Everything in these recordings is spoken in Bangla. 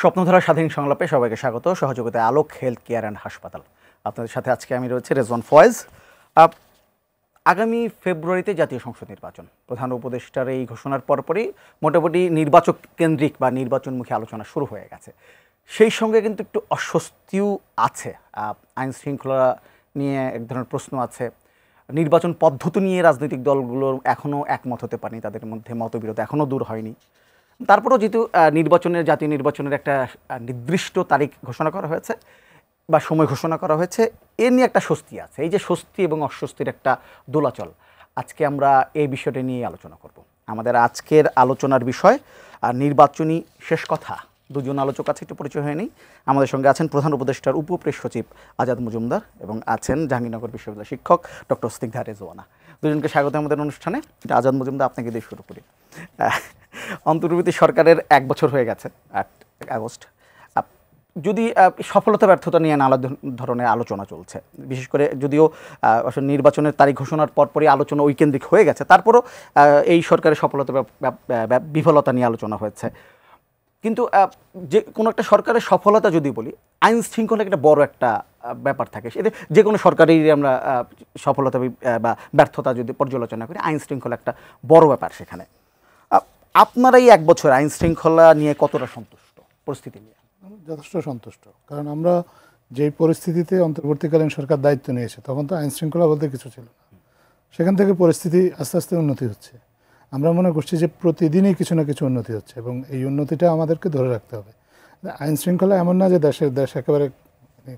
স্বপ্নধারা স্বাধীন সংলাপে সবাইকে স্বাগত। সহযোগিতায় আলোক হেলথ কেয়ার অ্যান্ড হাসপাতাল। আপনাদের সাথে আজকে আমি রয়েছে রেজওয়ান ফয়েজ। আগামী ফেব্রুয়ারিতে জাতীয় সংসদ নির্বাচন। প্রধান উপদেষ্টার এই ঘোষণার পরপরই মোটামুটি নির্বাচন কেন্দ্রিক বা নির্বাচনমুখী আলোচনা শুরু হয়ে গেছে। সেই সঙ্গে কিন্তু একটু অস্বস্তিও আছে। আইন শৃঙ্খলা নিয়ে এক ধরনের প্রশ্ন আছে। নির্বাচন পদ্ধতি নিয়ে রাজনৈতিক দলগুলোর এখনও একমত হতে পারেনি, তাদের মধ্যে মতবিরোধ এখনও দূর হয়নি। তারপরেও যেহেতু জাতীয় নির্বাচনের একটা নির্দিষ্ট তারিখ ঘোষণা করা হয়েছে বা সময় ঘোষণা করা হয়েছে, এ নিয়ে একটা স্বস্তি আছে। এই যে স্বস্তি এবং অস্বস্তির একটা দোলাচল, আজকে আমরা এই বিষয়টা নিয়ে আলোচনা করব। আমাদের আজকের আলোচনার বিষয় নির্বাচনী শেষ কথা। দুজন আলোচক আছে, একটু পরিচয় হয়নি। আমাদের সঙ্গে আছেন প্রধান উপদেষ্টার উপপ্রেস সচিব আজাদ মজুমদার এবং আছেন জাহাঙ্গীরনগর বিশ্ববিদ্যালয়ের শিক্ষক ডক্টর স্নিগ্ধা রেজওয়ানা। দুজনকে স্বাগত আমাদের অনুষ্ঠানে। আজাদ মজুমদার, আপনাকে দিয়ে শুরু করি। অন্তর্বর্তী সরকারের 1 বছর হয়ে গেছে, 8 আগস্ট। যদি সফলতা ব্যর্থতা নিয়ে নানা ধরনের আলোচনা চলছে, বিশেষ করে যদিও আসলে নির্বাচনের তারিখ ঘোষণার পরপরই আলোচনা ঐকেন্দ্রিক হয়ে গেছে, তারপরও এই সরকারের সফলতা বিফলতা নিয়ে আলোচনা হয়েছে। কিন্তু যে কোনো একটা সরকারের সফলতা যদি বলি, আইন শৃঙ্খলা একটা বড় একটা ব্যাপার থাকে। সেটা যে কোনো সরকারেরই আমরা সফলতা বা ব্যর্থতা যদি পর্যালোচনা করি, আইন শৃঙ্খলা একটা বড় ব্যাপার। সেখানে আপনারা এই 1 বছর আইন শৃঙ্খলা নিয়ে কতটা সন্তুষ্ট? পরিস্থিতি নিয়ে যথেষ্ট সন্তুষ্ট, কারণ আমরা যেই পরিস্থিতিতে অন্তর্বর্তীকালীন সরকার দায়িত্ব নিয়েছে তখন তো আইন শৃঙ্খলা বলতে কিছু ছিল না। সেখান থেকে পরিস্থিতি আস্তে আস্তে উন্নতি হচ্ছে। আমরা মনে করছি যে প্রতিদিনই কিছু না কিছু উন্নতি হচ্ছে এবং এই উন্নতিটা আমাদেরকে ধরে রাখতে হবে। আইন শৃঙ্খলা এমন না যে দেশ একেবারে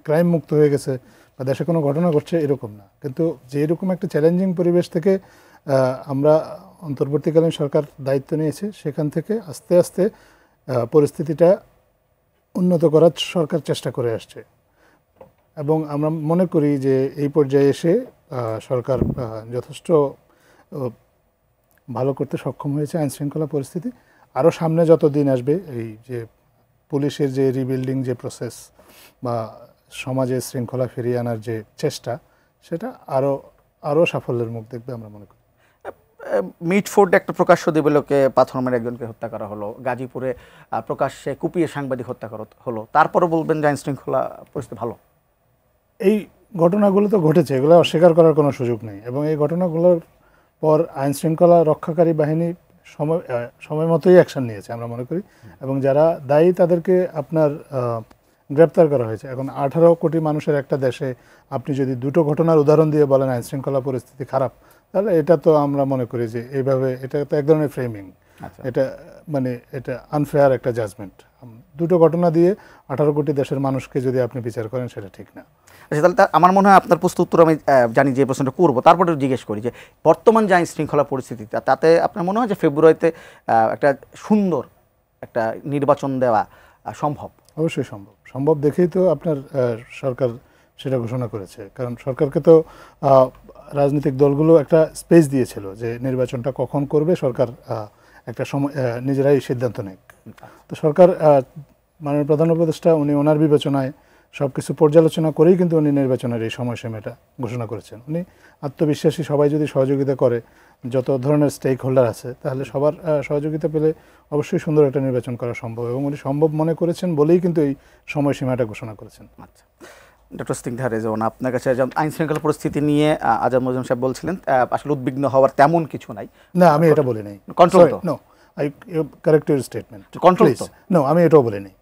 ক্রাইম মুক্ত হয়ে গেছে বা দেশে কোনো ঘটনা ঘটছে, এরকম না। কিন্তু যেরকম একটা চ্যালেঞ্জিং পরিবেশ থেকে আমরা অন্তর্বর্তীকালীন সরকার দায়িত্ব নিয়েছে, সেখান থেকে আস্তে আস্তে পরিস্থিতিটা উন্নত করার সরকার চেষ্টা করে আসছে এবং আমরা মনে করি যে এই পর্যায়ে এসে সরকার যথেষ্ট ভালো করতে সক্ষম হয়েছে আইন শৃঙ্খলা পরিস্থিতি। আরও সামনে যত দিন আসবে, এই যে পুলিশের যে রিবিল্ডিং যে প্রসেস বা সমাজে শৃঙ্খলা ফিরিয়ে আনার যে চেষ্টা, সেটা আরও সাফল্যের মুখ দেখবে আমরা মনে করি। মিটফোর্ড একটা প্রকাশ্য দিবলোকে পাথর মেরে একজনকে হত্যা করা হলো, গাজীপুরে প্রকাশ্যে কুপিয়ে সাংবাদিক হত্যা করা হলো, তারপরও বলবেন যে আইন শৃঙ্খলা পরিস্থিতি ভালো? এই ঘটনাগুলো তো ঘটেছে, এগুলো অস্বীকার করার কোনো সুযোগ নেই এবং এই ঘটনাগুলোর পর আইন শৃঙ্খলা রক্ষাকারী বাহিনী সময় মতোই অ্যাকশন নিয়েছে আমরা মনে করি, এবং যারা দায়ী তাদেরকে আপনার গ্রেপ্তার করা হয়েছে। এখন 18 কোটি মানুষের একটা দেশে আপনি যদি দুটো ঘটনার উদাহরণ দিয়ে বলেন আইন শৃঙ্খলা পরিস্থিতি খারাপ, তাহলে এটা তো আমরা মনে করি যে এইভাবে এটা তো এক ধরনের ফ্রেমিং। এটা আনফেয়ার একটা জাজমেন্ট। দুটো ঘটনা দিয়ে 18 কোটি দেশের মানুষকে যদি আপনি বিচার করেন, সেটা ঠিক না। আচ্ছা, তাহলে আমার মনে হয় আপনার প্রশ্ন উত্তর আমি জানি, যে প্রশ্নটা করবো তারপরে জিজ্ঞেস করি যে বর্তমান যে আইন শৃঙ্খলা পরিস্থিতি, তাতে আপনার মনে হয় যে ফেব্রুয়ারিতে একটা সুন্দর একটা নির্বাচন দেওয়া সম্ভব? অবশ্যই সম্ভব দেখেই তো আপনার সরকার সেটা ঘোষণা করেছে। কারণ সরকারকে তো রাজনৈতিক দলগুলো একটা স্পেস দিয়েছিল যে নির্বাচনটা কখন করবে, সরকার একটা সময় নিজেরাই সিদ্ধান্ত নেয়। তো সরকার মাননীয় প্রধান উপদেষ্টা উনি ওনার বিবেচনায় সব কিছু পর্যালোচনা করেই কিন্তু উনি নির্বাচনের এই সময়সীমাটা ঘোষণা করেছেন। উনি আত্মবিশ্বাসী, সবাই যদি সহযোগিতা করে, যত ধরনের স্টেক হোল্ডার আছে, তাহলে সবার সহযোগিতা পেলে অবশ্যই সুন্দর একটা নির্বাচন করা সম্ভব এবং উনি সম্ভব মনে করেছেন বলেই কিন্তু এই সময়সীমাটা ঘোষণা করেছেন। আচ্ছা, ডক্টর স্নিগ্ধা রেজওয়ানা, আপনার কাছে আইন শৃঙ্খলা পরিস্থিতি নিয়ে আজাদ মজুম সাহেব বলছিলেন আসলে উদ্বিগ্ন হওয়ার তেমন কিছু নাই। না, আমি এটা বলি নাই। কন্ট্রোল তো no, I correct your statement. Control তো নো, আমি এটাও বলি নাই।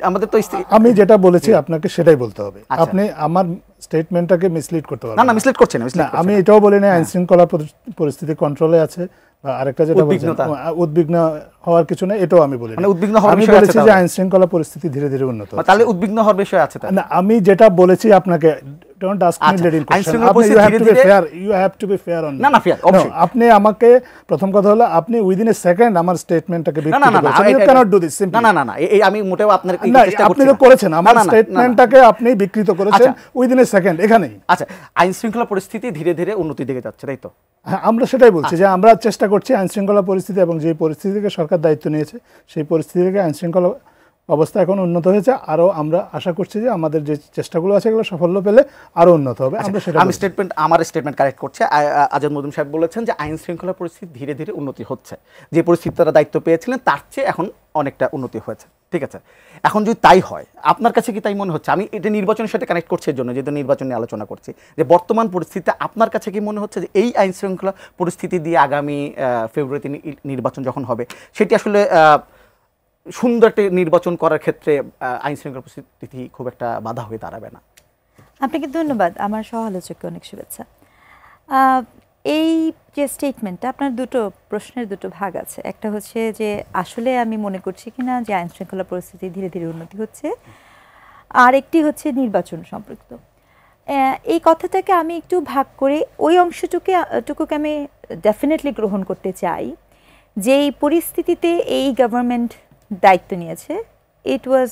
আমাদের তো আমি যেটা বলেছি আপনাকে সেটাই বলতে হবে। আপনি আমার স্টেটমেন্টটাকে মিসলিড করতে পারবেন না। মিসলিড করছেন না। আমি এটাও বলি না আইন শৃঙ্খলা পরিস্থিতি কন্ট্রোলে আছে। আরেকটা যেটা বলছেন উদ্বিগ্ন হওয়ার কিছু নেই, এটাও আমি বলি না। আমি বলেছি যে আইন শৃঙ্খলা পরিস্থিতি ধীরে ধীরে উন্নত হচ্ছে। তাহলে উদ্বিগ্ন হওয়ার বিষয় আছে না। আমি যেটা বলেছি আপনাকে, don't ask me leading question. You have to be fair on. না ফেয়ার অবশ্যই। আপনি আমাকে প্রথম কথা হলো আপনি উইদিন এ সেকেন্ড আমার স্টেটমেন্টটাকে বিকৃত করেছেন। You can't do this simply. না, এই আমি মোটেও আপনার চেষ্টা করছি। আপনি তো করেছেন, আমার স্টেটমেন্টটাকে আপনি বিকৃত করেছেন উইদিন এ সেকেন্ড এখানেই। আচ্ছা, আইন শৃঙ্খলা পরিস্থিতি ধীরে ধীরে উন্নতির দিকে যাচ্ছে, তাই তো? হ্যাঁ, আমরা সেটাই বলছি যে আমরা চেষ্টা করছি আইন শৃঙ্খলা পরিস্থিতি এবং যে পরিস্থিতি থেকে সরকার দায়িত্ব নিয়েছে, সেই পরিস্থিতি থেকে আইন শৃঙ্খলা অবস্থা এখন উন্নত হয়েছে। আরও আমরা আশা করছি যে আমাদের যে চেষ্টাগুলো আছে এগুলো সাফল্য পেলে আরও উন্নত হবে। আমার স্টেটমেন্ট কারেক্ট করছে। আজাদ মজুম সাহেব বলেছেন যে আইন শৃঙ্খলা পরিস্থিতি ধীরে ধীরে উন্নতি হচ্ছে, যে পরিস্থিতি তারা দায়িত্ব পেয়েছিলেন তার চেয়ে এখন অনেকটা উন্নতি হয়েছে। ঠিক আছে, এখন যদি তাই হয় আপনার কাছে কি তাই মনে হচ্ছে, আমি এটা নির্বাচনের সাথে কানেক্ট করছি এর জন্য যেহেতু নির্বাচন নিয়ে আলোচনা করছি, যে বর্তমান পরিস্থিতিতে আপনার কাছে কি মনে হচ্ছে যে এই আইন শৃঙ্খলা পরিস্থিতি দিয়ে আগামী ফেব্রুয়ারিতে নির্বাচন যখন হবে সেটি আসলে সুন্দর একটা নির্বাচন করার ক্ষেত্রে আইন শৃঙ্খলা পরিস্থিতি খুব একটা বাধা হয়ে দাঁড়াবে না? আপনাকে ধন্যবাদ, আমার সহ-আলোচককে অনেক শুভেচ্ছা। এই যে স্টেটমেন্টটা, আপনার দুটো প্রশ্নের দুটো ভাগ আছে। একটা হচ্ছে যে আসলে আমি মনে করছি কিনা যে আইন শৃঙ্খলা পরিস্থিতি ধীরে ধীরে উন্নতি হচ্ছে, আর একটি হচ্ছে নির্বাচন সম্পৃক্ত। এই কথাটাকে আমি একটু ভাগ করে ওই অংশটুকুকে আমি ডেফিনেটলি গ্রহণ করতে চাই যে এই পরিস্থিতিতে এই গভর্নমেন্ট দায়িত্ব নিয়েছে। ইট ওয়াজ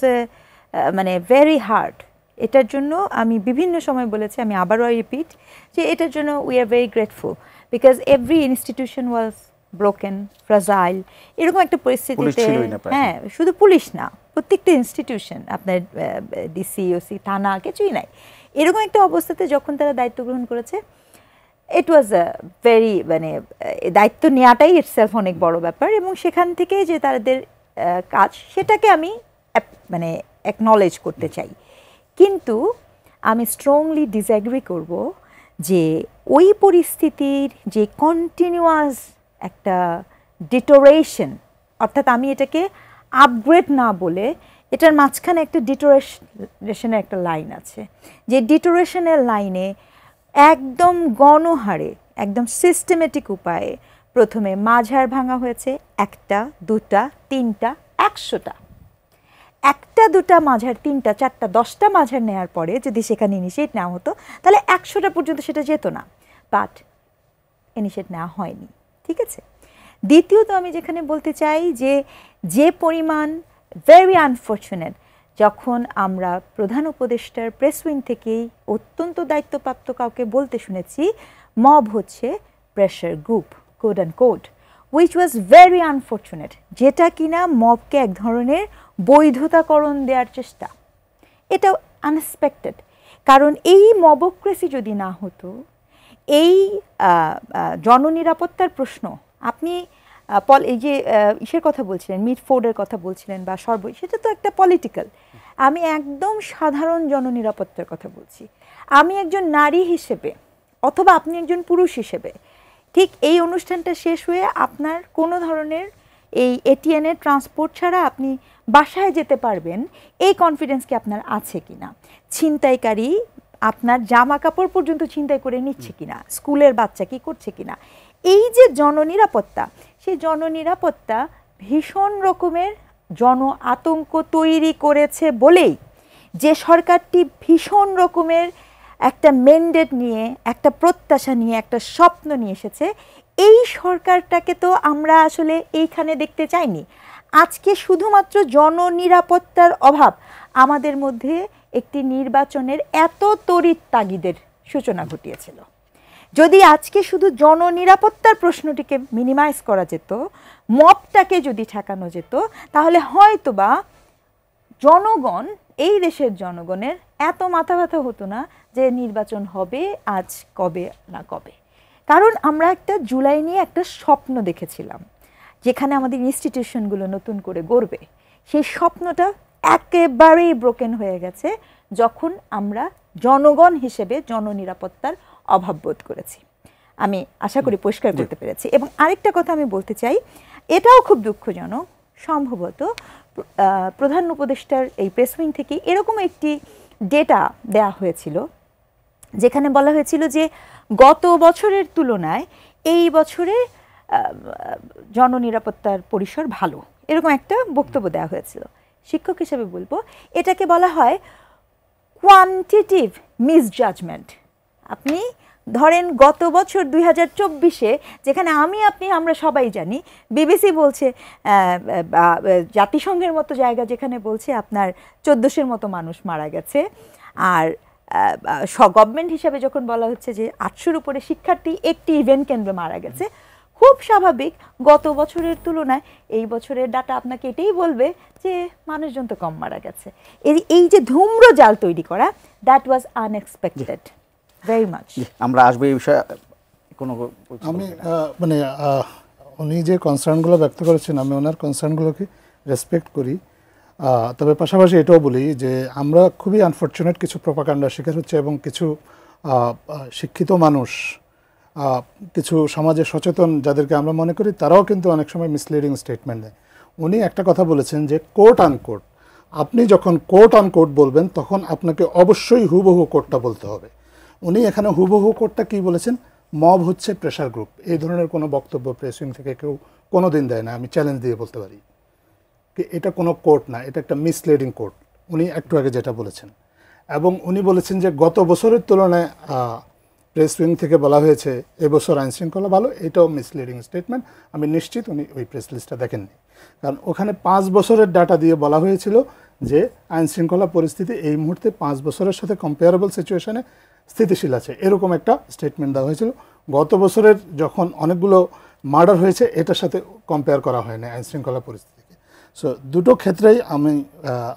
মানে ভেরি হার্ড। এটার জন্য আমি বিভিন্ন সময় বলেছি, আমি আবারও রিপিট, যে এটার জন্য we are very grateful because every institution was broken, fragile. এরকম একটা পরিস্থিতিতে, হ্যাঁ, শুধু পুলিশ না, প্রত্যেকটা ইনস্টিটিউশন, আপনার ডিসি, ওসি, থানা, কিছুই নাই। এরকম একটা অবস্থাতে যখন তারা দায়িত্ব গ্রহণ করেছে, ইট ওয়াজ ভেরি, মানে দায়িত্ব নেওয়াটাই ইটসেলফ অনেক বড় ব্যাপার, এবং সেখান থেকে যে তাদের কাজ, সেটাকে আমি মানে অ্যাকনলেজ করতে চাই। কিন্তু আমি স্ট্রংলি ডিসএগ্রি করব যে ওই পরিস্থিতির যে কন্টিনিউয়াস একটা ডিটোরেশন, অর্থাৎ আমি এটাকে আপগ্রেড না বলে এটার মাঝখানে একটা ডিটোরেশনের একটা লাইন আছে, যে ডিটোরেশনের লাইনে একদম গণহারে, একদম সিস্টেমেটিক উপায়ে প্রথমে মাঝার ভাঙা হয়েছে, 1টা, 2টা, 3টা, 100টা। 1টা, 2টা মাঝার, 3টা, 4টা, 10টা মাঝার নেওয়ার পরে যদি সেখানে ইনিশিয়েট নেওয়া হতো তাহলে 100টা পর্যন্ত সেটা যেত না, বাট ইনিশিয়েট নেওয়া হয়নি। ঠিক আছে। দ্বিতীয়ত আমি যেখানে বলতে চাই যে পরিমাণ ভেরি আনফর্চুনেট, যখন আমরা প্রধান উপদেষ্টার প্রেস উইং থেকেই অত্যন্ত দায়িত্বপ্রাপ্ত কাউকে বলতে শুনেছি মব হচ্ছে pressure group, code and code, which was very unfortunate, যেটা কিনা মবকে এক ধরনের বৈধতাকরণ দেওয়ার চেষ্টা। এটা আনএক্সপেক্টেড, কারণ এই মবক্রেসি যদি না হতো, এই জননিরাপত্তার প্রশ্ন, আপনি এই যে ইসের কথা বলছিলেন, মিডফোর্ডের কথা বলছিলেন, বা সেটা তো একটা পলিটিক্যাল। আমি একদম সাধারণ জননিরাপত্তার কথা বলছি। আমি একজন নারী হিসেবে, অথবা আপনি একজন পুরুষ হিসেবে, ঠিক এই অনুষ্ঠানটা শেষ হয়ে আপনার কোনো ধরনের এই এটিএনের ট্রান্সপোর্ট ছাড়া আপনি বাসায় যেতে পারবেন, এই কনফিডেন্স কি আপনার আছে কিনা? ছিনতাইকারী আপনার জামা কাপড় পর্যন্ত ছিনতাই করে নিচ্ছে কিনা? স্কুলের বাচ্চা কি করছে কিনা? এই যে জননিরাপত্তা, সেই জননিরাপত্তা ভীষণ রকমের জন আতঙ্ক তৈরি করেছে বলেই যে সরকারটি ভীষণ রকমের একটা ম্যান্ডেট নিয়ে, একটা প্রত্যাশা নিয়ে, একটা স্বপ্ন নিয়ে এসেছে, এই সরকারটাকে তো আমরা আসলে এইখানে দেখতে চাইনি। আজকে শুধুমাত্র জননিরাপত্তার অভাব আমাদের মধ্যে একটি নির্বাচনের এত তড়িৎ তাগিদের সূচনা ঘটিয়েছিল। যদি আজকে শুধু জননিরাপত্তার প্রশ্নটিকে মিনিমাইজ করা যেত, মবটাকে যদি ঠেকানো যেত, তাহলে হয়তোবা জনগণ, এই দেশের জনগণের এত মাথা ব্যথা হতো না যে নির্বাচন হবে আজ কবে না কবে। কারণ আমরা একটা জুলাই নিয়ে একটা স্বপ্ন দেখেছিলাম, যেখানে আমাদের ইনস্টিটিউশনগুলো নতুন করে গড়বে। সেই স্বপ্নটা একেবারেই ব্রোকেন হয়ে গেছে যখন আমরা জনগণ হিসেবে জননিরাপত্তার অভাব বোধ করেছি। আমি আশা করি পরিষ্কার করতে পেরেছি। এবং আরেকটা কথা আমি বলতে চাই, এটাও খুব দুঃখজনক, সম্ভবত প্রধান উপদেষ্টার এই প্রেস উইং থেকে এরকম একটি ডেটা দেয়া হয়েছিল, যেখানে বলা হয়েছিল যে গত বছরের তুলনায় এই বছরে জননিরাপত্তার পরিসর ভালো, এরকম একটা বক্তব্য দেওয়া হয়েছিল। শিক্ষক হিসেবে বলবো, এটাকে বলা হয় কোয়ান্টিটিভ মিসজাজমেন্ট। আপনি ধরেন গত বছর 2024-এ, যেখানে আমরা সবাই জানি, বিবিসি বলছে, জাতিসংঘের মতো জায়গা যেখানে বলছে আপনার 1400-এর মতো মানুষ মারা গেছে, আর গভর্নমেন্ট হিসাবে যখন বলা হচ্ছে যে 800-র উপরে শিক্ষার্থী একটি ইভেন্ট কেন্দ্রে মারা গেছে, খুব স্বাভাবিক গত বছরের তুলনায় এই বছরের ডাটা আপনাকে এটাই বলবে যে মানুষজন তো কম মারা গেছে। এই যে ধূম্র জাল তৈরি করা, that was unexpected very much. আমরা আসবো এই বিষয়ে। কোনো আমি মানে উনি যে কনসার্নগুলো ব্যক্ত করেছেন, আমি ওনার কনসার্নগুলোকে রেসপেক্ট করি। তবে পাশাপাশি এটাও বলি যে আমরা খুবই আনফর্চুনেট কিছু প্রপাগান্ডার শিকার হচ্ছে এবং কিছু শিক্ষিত মানুষ, কিছু সমাজে সচেতন যাদেরকে আমরা মনে করি, তারাও কিন্তু অনেক সময় মিসলিডিং স্টেটমেন্ট দেয়। উনি একটা কথা বলেছেন যে কোট আনকোট, আপনি যখন কোট আনকোট বলবেন তখন আপনাকে অবশ্যই হুবহু কোটটা বলতে হবে। উনি এখানে হুবহু কোটটা কি বলেছেন, মব হচ্ছে প্রেশার গ্রুপ, এই ধরনের কোনো বক্তব্য প্রেস উইং থেকে কেউ কোনো দিন দেয় না, আমি চ্যালেঞ্জ দিয়ে বলতে পারি। এটা কোনো কোর্ট না, এটা একটা মিসলিডিং কোর্ট, উনি একটু আগে যেটা বলেছেন। এবং উনি বলেছেন যে গত বছরের তুলনায় প্রেস উইং থেকে বলা হয়েছে এবছর আইনশৃঙ্খলা ভালো, এটাও মিসলিডিং স্টেটমেন্ট। আমি নিশ্চিত উনি ওই প্রেস লিস্টটা দেখেননি, কারণ ওখানে 5 বছরের ডাটা দিয়ে বলা হয়েছিল যে আইনশৃঙ্খলা পরিস্থিতি এই মুহূর্তে 5 বছরের সাথে কম্পেয়ারেবল সিচুয়েশনে স্থিতিশীল আছে, এরকম একটা স্টেটমেন্ট দেওয়া হয়েছিল। গত বছরের যখন অনেকগুলো মার্ডার হয়েছে এটার সাথে কম্পেয়ার করা হয়নি আইনশৃঙ্খলা পরিস্থিতিকে। সো দুটো ক্ষেত্রেই আমি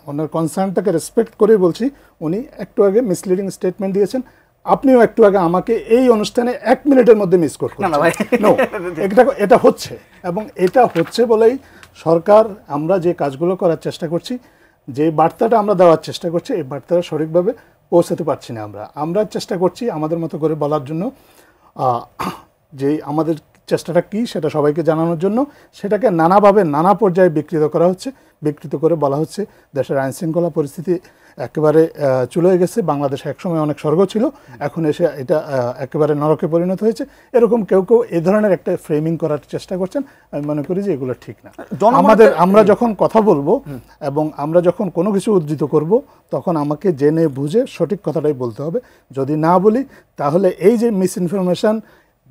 ওনার কনসার্নটাকে রেসপেক্ট করেই বলছি, উনি একটু আগে মিসলিডিং স্টেটমেন্ট দিয়েছেন। আপনিও একটু আগে আমাকে এই অনুষ্ঠানে 1 মিনিটের মধ্যে মিস করছেন। এটা হচ্ছে, এবং এটা হচ্ছে বলেই সরকার, আমরা যে কাজগুলো করার চেষ্টা করছি, যে বার্তাটা আমরা দেওয়ার চেষ্টা করছি, এই বার্তাটা সঠিকভাবে পৌঁছাতে পারছি না। আমরা চেষ্টা করছি আমাদের মতো করে বলার জন্য, যে আমাদের চেষ্টাটা কি সেটা সবাইকে জানানোর জন্য। সেটাকে নানাভাবে নানা পর্যায়ে বিকৃত করে বলা হচ্ছে দেশের আইনশৃঙ্খলা পরিস্থিতি একেবারে চলে গেছে, বাংলাদেশে একসময় অনেক স্বর্গ ছিল, এখন এসে এটা একেবারে নরকে পরিণত হয়েছে, এরকম কেউ এই ধরনের একটা ফ্রেমিং করার চেষ্টা করছেন। আমি মনে করি যে এগুলো ঠিক না। আমরা যখন কথা বলবো এবং আমরা যখন কোনো কিছু উদ্ধৃত করব, তখন আমাকে জেনে বুঝে সঠিক কথাটাই বলতে হবে। যদি না বলি তাহলে এই যে মিসইনফরমেশন,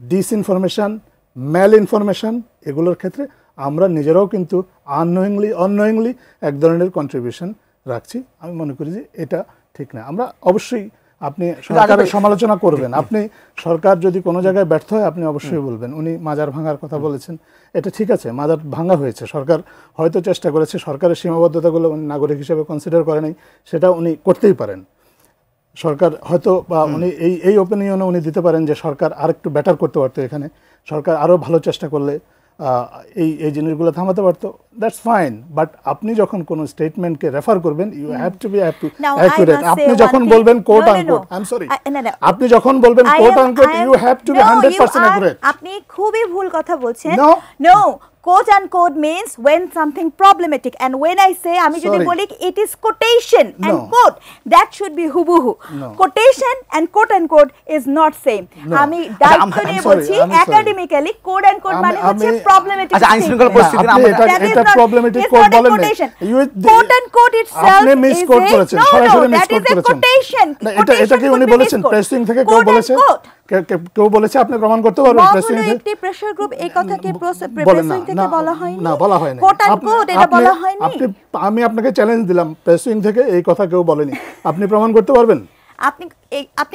ডিসইনফরমেশন, ম্যাল ইনফরমেশন, এগুলোর ক্ষেত্রে আমরা নিজেরাও কিন্তু আননোয়িংলি এক ধরনের কন্ট্রিবিউশন রাখছি। আমি মনে করি যে এটা ঠিক না। আমরা অবশ্যই, আপনি সরকারের সমালোচনা করবেন, আপনি সরকার যদি কোনো জায়গায় ব্যর্থ হয় আপনি অবশ্যই বলবেন। উনি মাজার ভাঙার কথা বলেছেন, এটা ঠিক আছে, মাজার ভাঙা হয়েছে, সরকার হয়তো চেষ্টা করেছে, সরকারের সীমাবদ্ধতাগুলো উনি নাগরিক হিসেবে কনসিডার করে নাই, সেটা উনি করতেই পারেন। সরকার হয়তো, বা উনি এই ওপিনিয়নে উনি দিতে পারেন যে সরকার আরেকটু বেটার করতে পারতো, এখানে সরকার আরও ভালো চেষ্টা করলে এই জিনিসগুলো থামাতে পারতো, দ্যাটস ফাইন। বাট আপনি যখন কোনো স্টেটমেন্টকে রেফার করবেন, you have to be accurate. আপনি যখন বলবেন quote unquote, I am sorry, আপনি যখন বলবেন quote unquote, you have to be 100% accurate. আপনি খুবই ভুল কথা বলছেন। No, quote unquote means when something problematic, and when I say আমি যদি বলি it is quotation and quote, that should be হুবহু। quotation and quote unquote is not same। আমি দায়িত্ব নিয়ে বলছি, একাডেমিক্যালি quote unquote মানে হচ্ছে problematic। আচ্ছা, আইনশৃঙ্খলা পরিস্থিতি এটা problematic quote বলেন না, quote unquote itself আপনি মিস কোট করেছেন, সরাসরি মিস কোট করেছেন। এটা কি উনি বলেছেন প্রেসিং থেকে কেউ বলেছে? কেউ বলেছে? আপনি প্রমাণ করতে পারবেন প্রেসিং থেকে? একটি প্রেসার গ্রুপ এই কথা কি প্রেসিং থেকে বলা হয়নি? না, বলা হয়নি। কোট আনকোট এটা বলা হয়নি। আমি আপনাকে চ্যালেঞ্জ দিলাম, প্রেসিং থেকে এই কথা কেউ বলেনি, আপনি প্রমাণ করতে পারবেন? আপনি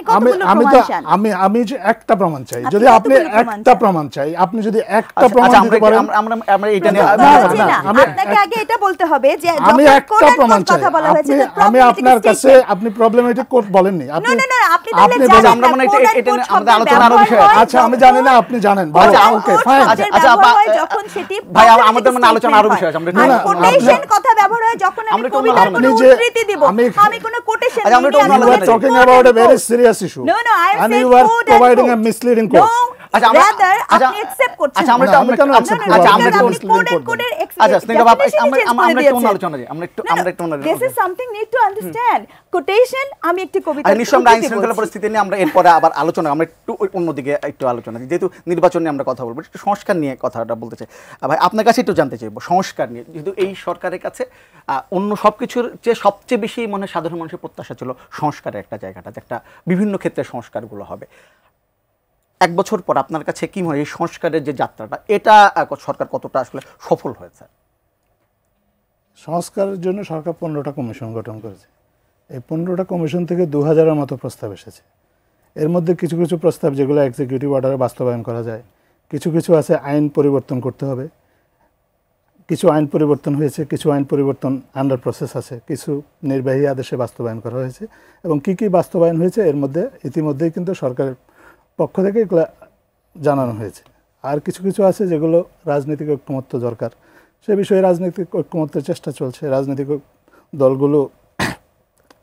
কতগুলো প্রমাণ চান? আমি যে একটা প্রমাণ চাই, যদি আপনি একটা প্রমাণ চাই, আপনি যদি একটা প্রমাণ দিতে পারেন। আমরা এটা নিয়ে আপনাকে আগে এটা বলতে হবে যে আমি একটা প্রমাণ চাই। আমি আপনার কাছে, আপনি প্রবলেমেটিক কোড বলেননি, আপনি আপনি তাহলে আমরা মানে এটা আমাদের আলোচনার আরো বিষয়। আচ্ছা, আমি জানি না, আপনি জানেন, ওকে ফাইন। আচ্ছা যখন সেটি ভাই আমাদের মানে আলোচনা আরো বিষয় আছে, আমরা কোটেশন কথা ব্যবহার হয় যখন আমি কবিতার কোনো উদ্ধৃতি দিব, আমি কোনো কোটেশন দিই না। About a very serious issue. No, I am and saying you are quote providing a misleading quote. No, rather আপনি accept করছেন। আচ্ছা, আমরা This is something need to understand. Quotation, আমি একটি কবিতা নিঃসন্দেহে আইনশৃঙ্খলা পরিস্থিতি নিয়ে আমরা এরপরে আবার আলোচনা, আমরা একটু অন্যদিকে একটু আলোচনা, যেহেতু নির্বাচন নিয়ে আমরা কথা বলবো, একটু সংস্কার নিয়ে কথাটা বলতে চাই। ভাই আপনার কাছে একটু জানতে চাইবো সংস্কার নিয়ে, যেহেতু এই সরকারের কাছে অন্য সব কিছুর চেয়ে সবচেয়ে বেশি মানে সাধারণ মানুষের প্রত্যাশা ছিল সংস্কারের একটা জায়গাটা, যে একটা বিভিন্ন ক্ষেত্রে সংস্কারগুলো হবে। 1 বছর পর আপনার কাছে কি মনে হয় এই সংস্কারের যে যাত্রাটা, এটা সরকার কতটা আসলে সফল হয়েছে? সংস্কারের জন্য সরকার 15টা কমিশন গঠন করেছে। এই 15টা কমিশন থেকে 2000-এর মতো প্রস্তাব এসেছে। এর মধ্যে কিছু কিছু প্রস্তাব যেগুলো এক্সিকিউটিভ অর্ডারে বাস্তবায়ন করা যায়, কিছু কিছু আছে আইন পরিবর্তন করতে হবে, কিছু আইন পরিবর্তন হয়েছে, কিছু আইন পরিবর্তন আন্ডার প্রসেস আছে, কিছু নির্বাহী আদেশে বাস্তবায়ন করা হয়েছে। এবং কি কি বাস্তবায়ন হয়েছে এর মধ্যে ইতিমধ্যেই কিন্তু সরকারের পক্ষ থেকে এগুলো জানানো হয়েছে। আর কিছু কিছু আছে যেগুলো রাজনৈতিক ঐক্যমত্য দরকার, সে বিষয়ে রাজনৈতিক ঐক্যমত্যের চেষ্টা চলছে। রাজনৈতিক দলগুলো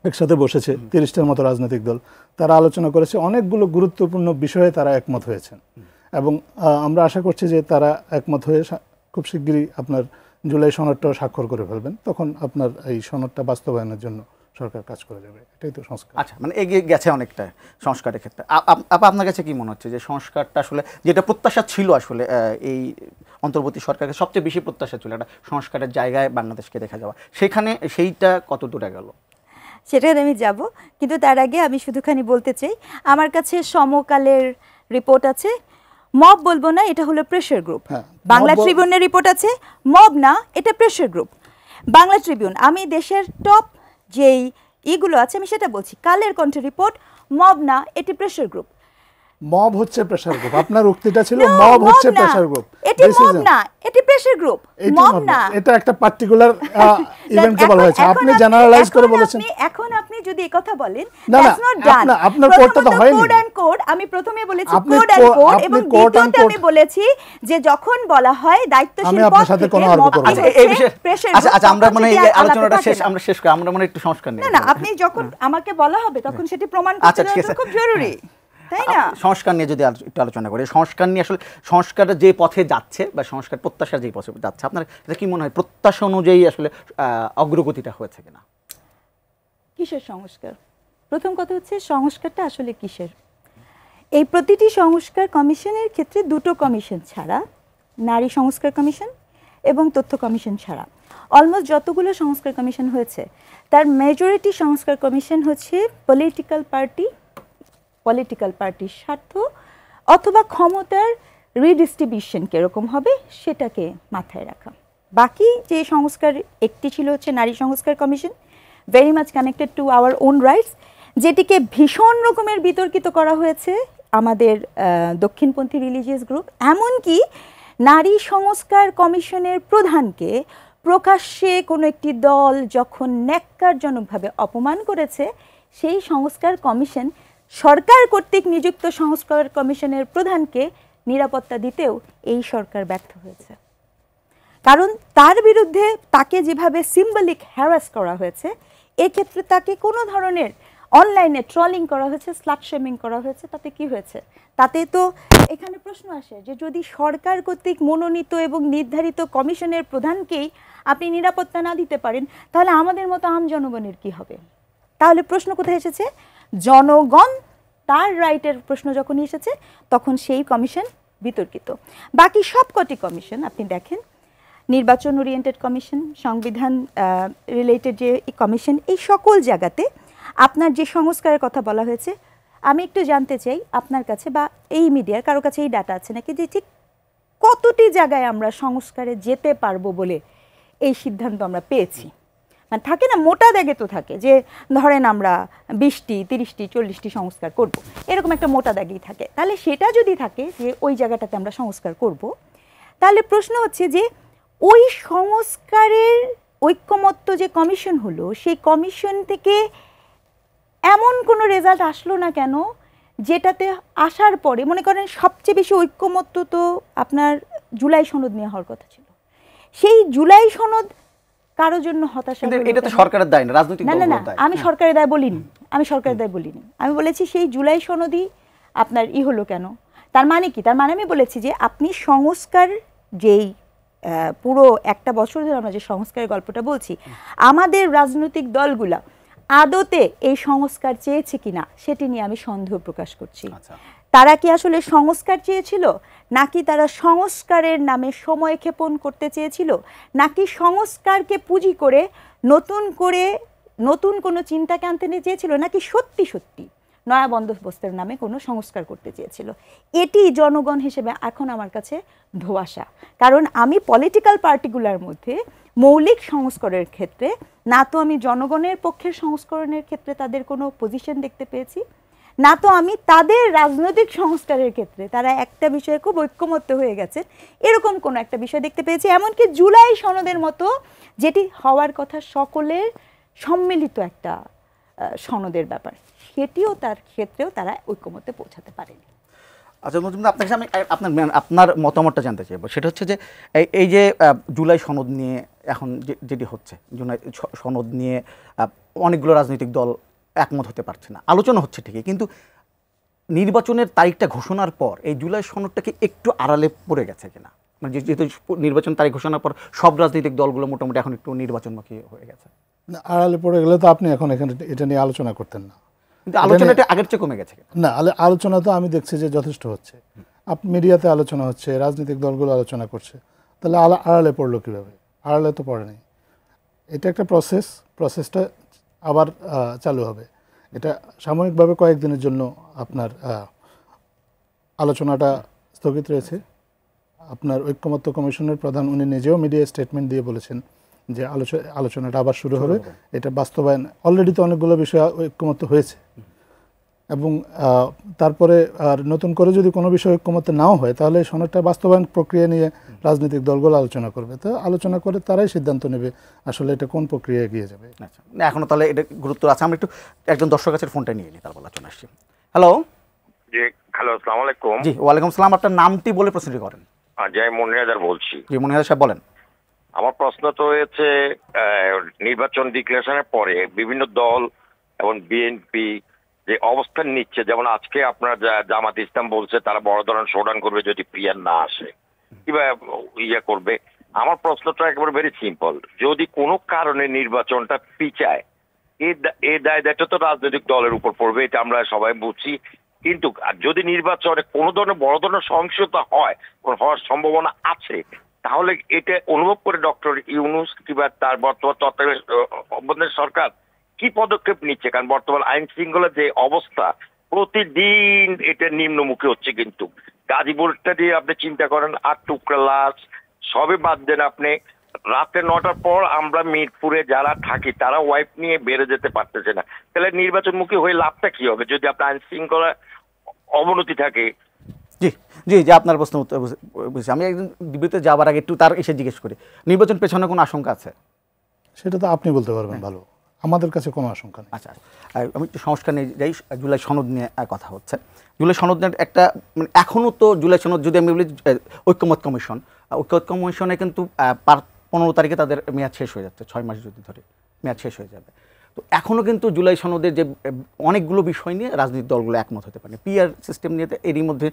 একসাথে বসেছে, 30টার মতো রাজনৈতিক দল, তারা আলোচনা করেছে, অনেকগুলো গুরুত্বপূর্ণ বিষয়ে তারা একমত হয়েছেন এবং আমরা আশা করছি যে তারা একমত হয়ে খুব শিগগিরই আপনার জুলাই সনদটাও স্বাক্ষর করে ফেলবেন, তখন আপনার এই সনদটা বাস্তবায়নের জন্য সরকার কাজ করে যাবে। এটাই তো সংস্কার। আচ্ছা, মানে এগিয়ে গেছে অনেকটা সংস্কারের ক্ষেত্রে। আপনার কাছে কি মনে হচ্ছে যে সংস্কারটা আসলে যেটা প্রত্যাশা ছিল, আসলে এই অন্তর্বর্তী সরকারের সবচেয়ে বেশি প্রত্যাশা ছিল একটা সংস্কারের জায়গায় বাংলাদেশকে দেখা যাওয়া, সেখানে সেইটা কত দূরে গেল? সেটাই আমি যাব, কিন্তু তার আগে আমি শুধুখানি বলতে চাই, আমার কাছে সমকালের রিপোর্ট আছে, মব বলবো না, এটা হলো প্রেশার গ্রুপ। বাংলা ট্রিবিউনের রিপোর্ট আছে, মব না, এটা প্রেশার গ্রুপ। বাংলা ট্রিবিউন, আমি দেশের টপ যেই ইগুলো আছে আমি সেটা বলছি, কালের কণ্ঠ রিপোর্ট, মব না, এটি প্রেশার গ্রুপ। মব হচ্ছে প্রেশার গ্রুপ, আপনার উক্তিটা ছিল মব হচ্ছে প্রেশার গ্রুপ। এটি মব না, এটি প্রেশার গ্রুপ, মব না। এটা একটা পার্টিকুলার ইভেন্টকে বলা হয়েছে, আপনি জেনারেলাইজ করে বলেছেন। এখন আপনি যদি এই কথা বলেন, দ্যাটস নট ডান। আপনার কোডটা তো হয়নি। কোড এন্ড কোড, আমি প্রথমে বলেছি কোড এন্ড কোড, এবং দ্বিতীয়তে আমি বলেছি যে যখন বলা হয় দায়িত্বশীল পদ, আপনার সাথে কোনো আলাপ করব না এই বিষয়ে। আচ্ছা, আমরা মানে এই আলোচনাটা শেষ, আমরা শেষ করি, আমরা মানে একটু সংস্কার নিয়ে। না, আপনি যখন আমাকে বলা হবে তখন সেটি প্রমাণ করতে হবে, খুব জরুরি, তাই না? সংস্কার নিয়ে যদি একটু আলোচনা করি, সংস্কার নিয়ে আসলে সংস্কারের যে পথে যাচ্ছে বা সংস্কার প্রত্যাশার যে পথে যাচ্ছে, আপনার এটা কি মনে হয় প্রত্যাশা অনুযায়ী আসলে অগ্রগতিটা হয়েছে কিনা? কিসের সংস্কার? প্রথম কথা হচ্ছে সংস্কারটা আসলে কিসের? এই প্রতিটি সংস্কার কমিশনের ক্ষেত্রে দুটো কমিশন ছাড়া, নারী সংস্কার কমিশন এবং তথ্য কমিশন ছাড়া অলমোস্ট যতগুলো সংস্কার কমিশন হয়েছে তার মেজরিটি সংস্কার কমিশন হচ্ছে পলিটিক্যাল পার্টির স্বার্থ অথবা ক্ষমতার রিডিস্ট্রিবিউশন কীরকম হবে সেটাকে মাথায় রাখা। বাকি যে সংস্কার, একটি ছিল হচ্ছে নারী সংস্কার commission, very much connected to our own rights, যেটিকে ভীষণ রকমের বিতর্কিত করা হয়েছে আমাদের দক্ষিণপন্থী রিলিজিয়াস গ্রুপ। এমনকি নারী সংস্কার কমিশনের প্রধানকে প্রকাশ্যে কোনো একটি দল যখন ন্যাক্কারজনকভাবে অপমান করেছে, সেই সংস্কার কমিশন সরকার কর্তৃক নিযুক্ত সংস্কার কমিশনের প্রধানকে নিরাপত্তা দিতেও এই সরকার ব্যর্থ হয়েছে। কারণ তার বিরুদ্ধে তাকে যেভাবে সিম্বলিক হ্যারাস করা হয়েছে, এক্ষেত্রে তাকে কোনো ধরনের অনলাইনে ট্রলিং করা হয়েছে, স্লাট শেমিং করা হয়েছে, তাতে কি হয়েছে? তাতে তো এখানে প্রশ্ন আসে যে যদি সরকার কর্তৃক মনোনীত এবং নির্ধারিত কমিশনের প্রধানকেই আপনি নিরাপত্তা না দিতে পারেন, তাহলে আমাদের মতো আম জনগণের কি হবে? তাহলে প্রশ্ন কোথায় এসেছে? জনগণ তার রাইটের প্রশ্ন যখন এসেছে তখন সেই কমিশন বিতর্কিত। বাকি সবকটি কমিশন আপনি দেখেন, নির্বাচন ওরিয়েন্টেড কমিশন, সংবিধান রিলেটেড যে কমিশন, এই সকল জায়গাতে আপনার যে সংস্কারের কথা বলা হয়েছে, আমি একটু জানতে চাই আপনার কাছে বা এই মিডিয়ার কারো কাছে এই ডাটা আছে নাকি যে ঠিক কতটি জায়গায় আমরা সংস্কারে যেতে পারবো বলে এই সিদ্ধান্ত আমরা পেয়েছি? মানে থাকে না, মোটা দাগে তো থাকে যে ধরেন আমরা 20টি 30টি 40টি সংস্কার করব, এরকম একটা মোটা দাগেই থাকে। তাহলে সেটা যদি থাকে যে ওই জায়গাটাতে আমরা সংস্কার করব, তাহলে প্রশ্ন হচ্ছে যে ওই সংস্কারের ঐক্যমত্য যে কমিশন হলো, সেই কমিশন থেকে এমন কোনো রেজাল্ট আসলো না কেন যেটাতে আসার পরে মনে করেন সবচেয়ে বেশি ঐক্যমত্য তো আপনার জুলাই সনদ নিয়ে হওয়ার কথা ছিল। সেই জুলাই সনদ কারোর জন্য হতাশা। এটা তো সরকারের দায় না, রাজনৈতিক দলের দায়। আমি সরকারের দায় বলিনি, আমি বলেছি সেই জুলাই সনদই আপনার হলো কেন। তার মানে কি? তার মানে আমি বলেছি যে আপনি সংস্কার যেই পুরো একটা বছর ধরে আমরা যে সংস্কারের গল্পটা বলছি, আমাদের রাজনৈতিক দলগুলা আদতে এই সংস্কার চেয়েছে কিনা সেটি নিয়ে আমি সন্দেহ প্রকাশ করছি। তারা কি আসলে সংস্কার চেয়েছিল, নাকি তারা সংস্কারের নামে সময় ক্ষেপণ করতে চেয়েছিল, নাকি সংস্কারকে পুঁজি করে নতুন কোনো চিন্তাকে আনতে চেয়েছিল, নাকি সত্যি সত্যি নয়া বন্দোবস্তের নামে কোনো সংস্কার করতে চেয়েছিল? এটি জনগণ হিসেবে এখন আমার কাছে ধোঁয়াশা। কারণ আমি পলিটিক্যাল পার্টিগুলার মধ্যে মৌলিক সংস্কারের ক্ষেত্রে না তো আমি জনগণের পক্ষের সংস্করণের ক্ষেত্রে তাদের কোনো পজিশন দেখতে পেয়েছি, না তো আমি তাদের রাজনৈতিক সংস্কারের ক্ষেত্রে তারা একটা বিষয়ে খুব ঐক্যমত্য হয়ে গেছে এরকম কোনো একটা বিষয় দেখতে পেয়েছি। এমনকি জুলাই সনদের মতো যেটি হওয়ার কথা সকলের সম্মিলিত একটা সনদের ব্যাপার, সেটিও তার ক্ষেত্রেও তারা ঐক্যমত্যে পৌঁছাতে পারেনি। আচ্ছা মজুমদার, আপনার কাছে আমি আপনার মতামতটা জানতে চাইবো। সেটা হচ্ছে যে এই যে জুলাই সনদ নিয়ে এখন যেটি হচ্ছে জুলাই সনদ নিয়ে অনেকগুলো রাজনৈতিক দল একমত হতে পারছে না, আলোচনা হচ্ছে ঠিকই, কিন্তু নির্বাচনের তারিখটা ঘোষণার পর এই জুলাই সনদটাকে একটু আড়ালে পড়ে গেছে কিনা? মানে যেহেতু নির্বাচন তারিখ ঘোষণার পর সব রাজনৈতিক দলগুলো মোটামুটি এখন একটু নির্বাচনমুখী হয়ে গেছে। আড়ালে পড়ে গেলে তো আপনি এখন এখানে এটা নিয়ে আলোচনা করতেন না, কিন্তু আলোচনাটা আগের চেয়ে কমে গেছে না? আলোচনা তো আমি দেখছি যে যথেষ্ট হচ্ছে, মিডিয়াতে আলোচনা হচ্ছে, রাজনৈতিক দলগুলো আলোচনা করছে, তাহলে আড়ালে পড়লো কীভাবে? আড়ালে তো পড়ে নেই। এটা একটা প্রসেসটা আবার চালু হবে। এটা সাময়িকভাবে কয়েকদিনের জন্য আপনার আলোচনাটা স্থগিত রয়েছে। আপনার ঐক্যমত্য কমিশনের প্রধান উনি নিজেও মিডিয়া স্টেটমেন্ট দিয়ে বলেছেন যে আলোচনাটা আবার শুরু হবে। এটা বাস্তবায়ন অলরেডি তো অনেকগুলো বিষয় ঐক্যমত্য হয়েছে, এবং তারপরে আর নতুন করে যদি কোনো বিষয় ঐক্যমত্য নাও হয় তাহলে সনদটা বাস্তবায়ন প্রক্রিয়া নিয়ে রাজনৈতিক দলগুলো আলোচনা করবে। তো আলোচনা করে তারাই সিদ্ধান্ত নেবে আসলে এটা কোন প্রক্রিয়ায় এগিয়ে যাবে। আচ্ছা, এখনো তাহলে এটা গুরুত্ব আছে। আমরা একটু একজন দর্শক কাছের ফোনটা নিয়ে নিই, তারপর আলোচনা আসছি। হ্যালো। জি হ্যালো, আসসালামু আলাইকুম। জি ওয়ালাইকুম আসসালাম। আপনার নামটি বলে প্রশ্নটি করেন। জি আমি মনিরাদার বলছি। জি মনিরাদ সাহেব বলেন। আমার প্রশ্ন তো হয়েছে নির্বাচন ডিক্লারেশনের পরে বিভিন্ন দল এবং বিএনপি যে অবস্থান নিচ্ছে, যেমন আজকে আপনার জামাত ইসলাম বলছে তারা বড় ধরনের শোডাউন করবে যদি পিয়ার না আসে, কিংবা করবে। আমার প্রশ্নটা একেবারে ভেরি সিম্পল, যদি কোনো কারণে নির্বাচনটা পিছায় এই দায় দায়িত্ব তো রাজনৈতিক দলের উপর পড়বে, এটা আমরা সবাই বুঝছি। কিন্তু যদি নির্বাচনে কোনো ধরনের বড় ধরনের সহিংসতা হওয়ার সম্ভাবনা আছে, তাহলে এটা অনুভব করে ডক্টর ইউনূস কিংবা তার বর্তমান তত্ত্বাবধায়ক সরকার কি পদক্ষেপ নিচ্ছে? কারণ বর্তমান আইন শৃঙ্খলার যে অবস্থা প্রতিদিন এটা নিম্নমুখী হচ্ছে। কিন্তু গাজীপুরটা দিয়ে আপনি চিন্তা করেন, 8 টুকরা লাশ, সবে বাদ দেন আপনি রাতে 9টার পর আমরা মিরপুরে যারা থাকি তারা ওয়াইফ নিয়ে বেড়ে যেতে পারতেছে না। তাহলে নির্বাচনমুখী হয়ে লাভটা কি হবে যদি আপনার আইন শৃঙ্খলা অবনতি থাকে? জি জি যে আপনার প্রশ্ন উত্তর বুঝছি। আমি একজন বিবৃতি যাবার আগে একটু তার এসে জিজ্ঞেস করি, নির্বাচন পেছনে কোনো আশঙ্কা আছে? সেটা তো আপনি বলতে পারবেন ভালো, আমাদের কাছে কোনো আশঙ্কা নেই। আচ্ছা, আমি একটু সংস্কার নিয়ে যাই। জুলাই সনদ নিয়ে কথা হচ্ছে। জুলাই সনদ নিয়ে একটা মানে এখনও তো জুলাই সনদ যদি আমি বলি ঐক্যমত কমিশনে কিন্তু 15 তারিখে তাদের মেয়াদ শেষ হয়ে যাচ্ছে, 6 মাস যদি ধরে মেয়াদ শেষ হয়ে যাবে। তো এখনও কিন্তু জুলাই সনদের যে অনেকগুলো বিষয় নিয়ে রাজনৈতিক দলগুলো একমত হতে পারে। পিআর সিস্টেম নিয়ে এরই মধ্যে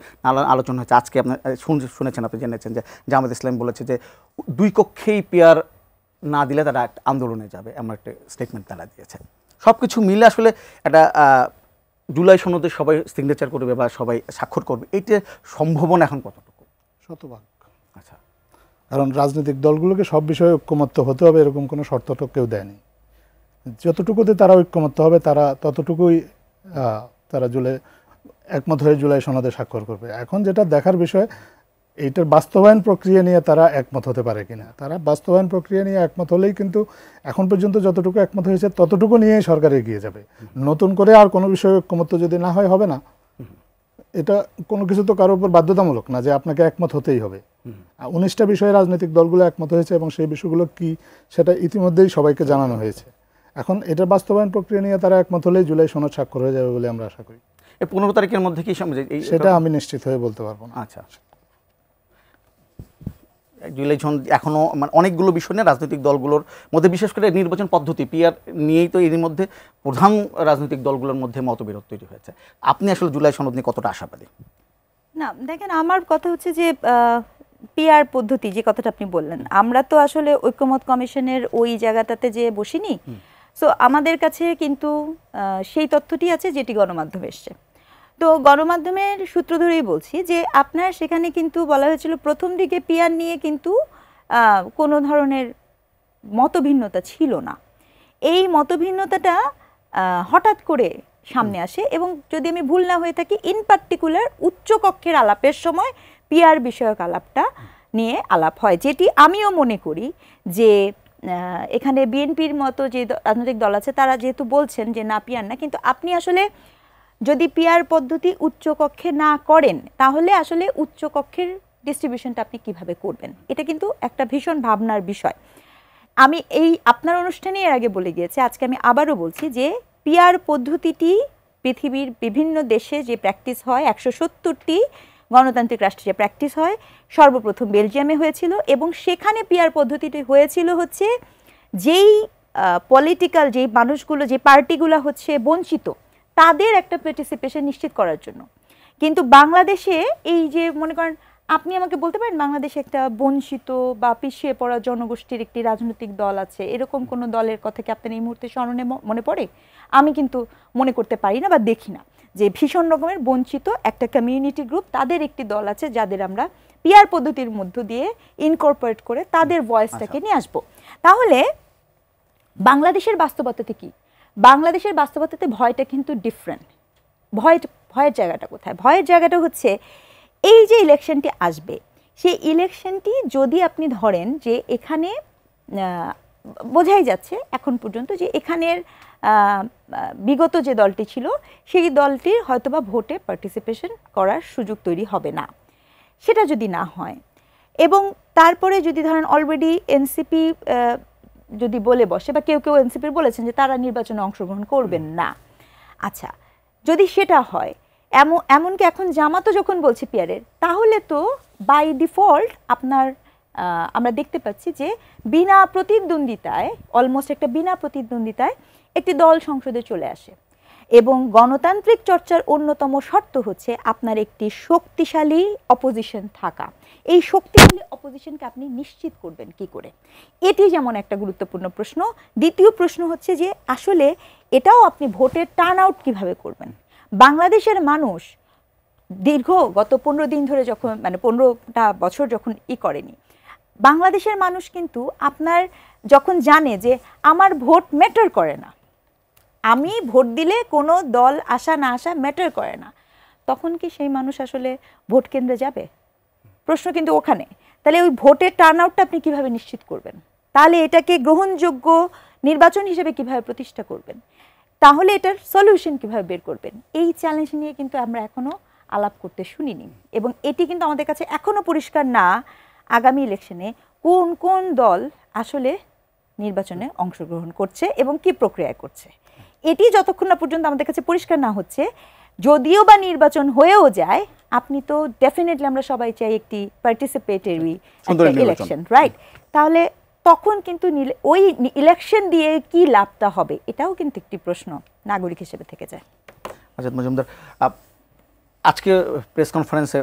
আলোচনা হচ্ছে। আজকে আপনার শুনেছেন, আপনি জেনেছেন যে জামাত ইসলাম বলেছে যে 2 কক্ষেই পিআর না দিলে তারা একটা আন্দোলনে যাবে, এমন একটা স্টেটমেন্ট তারা দিয়েছে। সব কিছু মিলে আসলে একটা জুলাই সনদে সবাই সিগনেচার করবে বা সবাই স্বাক্ষর করবে, এইটার সম্ভাবনা এখন কতটুকু? শতভাগ। আচ্ছা, কারণ রাজনৈতিক দলগুলোকে সব বিষয়ে ঐক্যমত্য হতে হবে এরকম কোনো শর্ত তো কেউ দেয়নি। যতটুকুতে তারা ঐক্যমত্য হবে তারা ততটুকুই তারা একমত হয়ে জুলাই সনদে স্বাক্ষর করবে। এখন যেটা দেখার বিষয়, এইটার বাস্তবায়ন প্রক্রিয়া নিয়ে তারা একমত হতে পারে কিনা। তারা বাস্তবায়ন প্রক্রিয়া নিয়ে একমত হলেই কিন্তু এখন পর্যন্ত যতটুকু একমত হয়েছে ততটুকু নিয়ে সরকার এগিয়ে যাবে। নতুন করে আর কোনো বিষয়ে ঐক্যমত্য যদি না হয় হবে না। এটা কোনো কিছু তো কারোর উপর বাধ্যতামূলক না যে আপনাকে একমত হতেই হবে। 19টা বিষয়ে রাজনৈতিক দলগুলো একমত হয়েছে এবং সেই বিষয়গুলো কি সেটা ইতিমধ্যেই সবাইকে জানানো হয়েছে। এখন এটার বাস্তবায়ন প্রক্রিয়া নিয়ে তারা একমত হলেই জুলাই সনদ স্বাক্ষর হয়ে যাবে বলে আমরা আশা করি। 15 তারিখের মধ্যে কি সেটা আমি নিশ্চিত হয়ে বলতে পারবো না। আচ্ছা, জুলাই সনদ এখনও মানে অনেকগুলো বিষয় নিয়ে রাজনৈতিক দলগুলোর মধ্যে, বিশেষ করে নির্বাচন পদ্ধতি পিআর নিয়েই তো এর মধ্যে প্রধান রাজনৈতিক দলগুলোর মধ্যে মতবিরোধ তৈরি হয়েছে। আপনি আসলে জুলাই সনদ নিয়ে কতটা আশাবাদী? না দেখেন, আমার কথা হচ্ছে যে পিআর পদ্ধতি যে কথাটা আপনি বললেন, আমরা তো আসলে ঐক্যমত কমিশনের ওই জায়গাটাতে যে বসিনি। সো আমাদের কাছে কিন্তু সেই তথ্যটি আছে যেটি গণমাধ্যমে এসছে। তো গণমাধ্যমের সূত্র ধরেই বলছি যে আপনার সেখানে কিন্তু বলা হয়েছিল প্রথম দিকে পিআর নিয়ে কিন্তু কোনো ধরনের মতভিন্নতা ছিল না। এই মতভিন্নতাটা হঠাৎ করে সামনে আসে, এবং যদি আমি ভুল না হয়ে থাকি ইন পার্টিকুলার উচ্চকক্ষের আলাপের সময় পিআর বিষয়ক আলাপটা নিয়ে আলাপ হয়, যেটি আমিও মনে করি যে এখানে বিএনপির মতো যে রাজনৈতিক দল আছে তারা যেহেতু বলছেন যে না পিআর না, কিন্তু আপনি আসলে যদি পিআর পদ্ধতি উচ্চকক্ষে না করেন তাহলে আসলে উচ্চকক্ষের ডিস্ট্রিবিউশনটা আপনি কিভাবে করবেন, এটা কিন্তু একটা ভীষণ ভাবনার বিষয়। আমি এই আপনার অনুষ্ঠানে এর আগে বলে গিয়েছি, আজকে আমি আবারও বলছি যে পিআর পদ্ধতিটি পৃথিবীর বিভিন্ন দেশে যে প্র্যাকটিস হয় 170টি গণতান্ত্রিক রাষ্ট্রে যে প্র্যাকটিস হয় সর্বপ্রথম বেলজিয়ামে হয়েছিল, এবং সেখানে পিআর পদ্ধতিটি হয়েছিল হচ্ছে যেই পলিটিক্যাল যেই মানুষগুলো যে পার্টিগুলো হচ্ছে বঞ্চিত তাদের একটা পার্টিসিপেশন নিশ্চিত করার জন্য। কিন্তু বাংলাদেশে এই যে মনে করেন আপনি আমাকে বলতে পারেন বাংলাদেশে একটা বঞ্চিত বা পিছিয়ে পড়া জনগোষ্ঠীর একটি রাজনৈতিক দল আছে, এরকম কোনো দলের কথা কি আপনার এই মুহূর্তে স্মরণে মনে পড়ে? আমি কিন্তু মনে করতে পারি না বা দেখি না যে ভীষণ রকমের বঞ্চিত একটা কমিউনিটি গ্রুপ তাদের একটি দল আছে যাদের আমরা পিআর পদ্ধতির মধ্য দিয়ে ইনকর্পোরেট করে তাদের ভয়েসটাকে নিয়ে আসবো। তাহলে বাংলাদেশের বাস্তবতাতে কি? বাংলাদেশের বাস্তবতাতে ভয়টা কিন্তু ডিফারেন্ট। ভয়ের জায়গাটা কোথায়? ভয়ের জায়গাটা হচ্ছে এই যে ইলেকশনটি আসবে, সেই ইলেকশনটি যদি আপনি ধরেন যে এখানে বোঝাই যাচ্ছে এখন পর্যন্ত যে এখানের বিগত যে দলটি ছিল সেই দলটির হয়তোবা ভোটে পার্টিসিপেশন করার সুযোগ তৈরি হবে না। সেটা যদি না হয় এবং তারপরে যদি ধরেন অলরেডি এনসিপি যদি বলে বসে বা কেউ কেউ এনসিপির বলেছেন যে তারা নির্বাচনে অংশগ্রহণ করবেন না, আচ্ছা যদি সেটা হয় এমনকি এখন জামাতও যখন বলছে পিয়ারের, তাহলে তো বাই ডিফল্ট আপনার আমরা দেখতে পাচ্ছি যে বিনা প্রতিদ্বন্দ্বিতায় অলমোস্ট একটা বিনা প্রতিদ্বন্দ্বিতায় একটি দল সংসদে চলে আসে। এবং গণতান্ত্রিক চর্চার অন্যতম শর্ত হচ্ছে আপনার একটি শক্তিশালী অপোজিশন থাকা। এই শক্তিশালী অপোজিশনকে আপনি নিশ্চিত করবেন কি করে, এটি যেমন একটা গুরুত্বপূর্ণ প্রশ্ন। দ্বিতীয় প্রশ্ন হচ্ছে যে আসলে এটাও আপনি ভোটের টার্ন আউট কীভাবে করবেন। বাংলাদেশের মানুষ দীর্ঘ গত 15 দিন ধরে যখন 15টা বছর যখন করেনি, বাংলাদেশের মানুষ কিন্তু আপনার যখন জানে যে আমার ভোট ম্যাটার করে না, আমি ভোট দিলে কোনো দল আসা না আসা ম্যাটার করে না, তখন কি সেই মানুষ আসলে ভোট কেন্দ্রে যাবে? প্রশ্ন কিন্তু ওখানে। তাহলে ওই ভোটের টার্ন আউটটা আপনি কীভাবে নিশ্চিত করবেন? তাহলে এটাকে গ্রহণযোগ্য নির্বাচন হিসেবে কিভাবে প্রতিষ্ঠা করবেন? তাহলে এটার সলিউশন কিভাবে বের করবেন? এই চ্যালেঞ্জ নিয়ে কিন্তু আমরা এখনও আলাপ করতে শুনিনি, এবং এটি কিন্তু আমাদের কাছে এখনও পরিষ্কার না আগামী ইলেকশনে কোন কোন দল আসলে নির্বাচনে অংশগ্রহণ করছে এবং কি প্রক্রিয়া করছে। এটি যতক্ষণ না পর্যন্ত আমাদের কাছে পরিষ্কার না হচ্ছে, যদিও বা নির্বাচন হয়েও যায়, আপনি তো ডেফিনেটলি আমরা সবাই চাই একটি পার্টিসিপেটরি ইলেকশন, রাইট? তাহলে তখন কিন্তু ওই ইলেকশন দিয়ে কি লাভটা হবে, এটাও কিন্তু একটি প্রশ্ন নাগরিক হিসেবে থেকে যায়। আজাদ মজুমদার, আজকে প্রেস কনফারেন্সে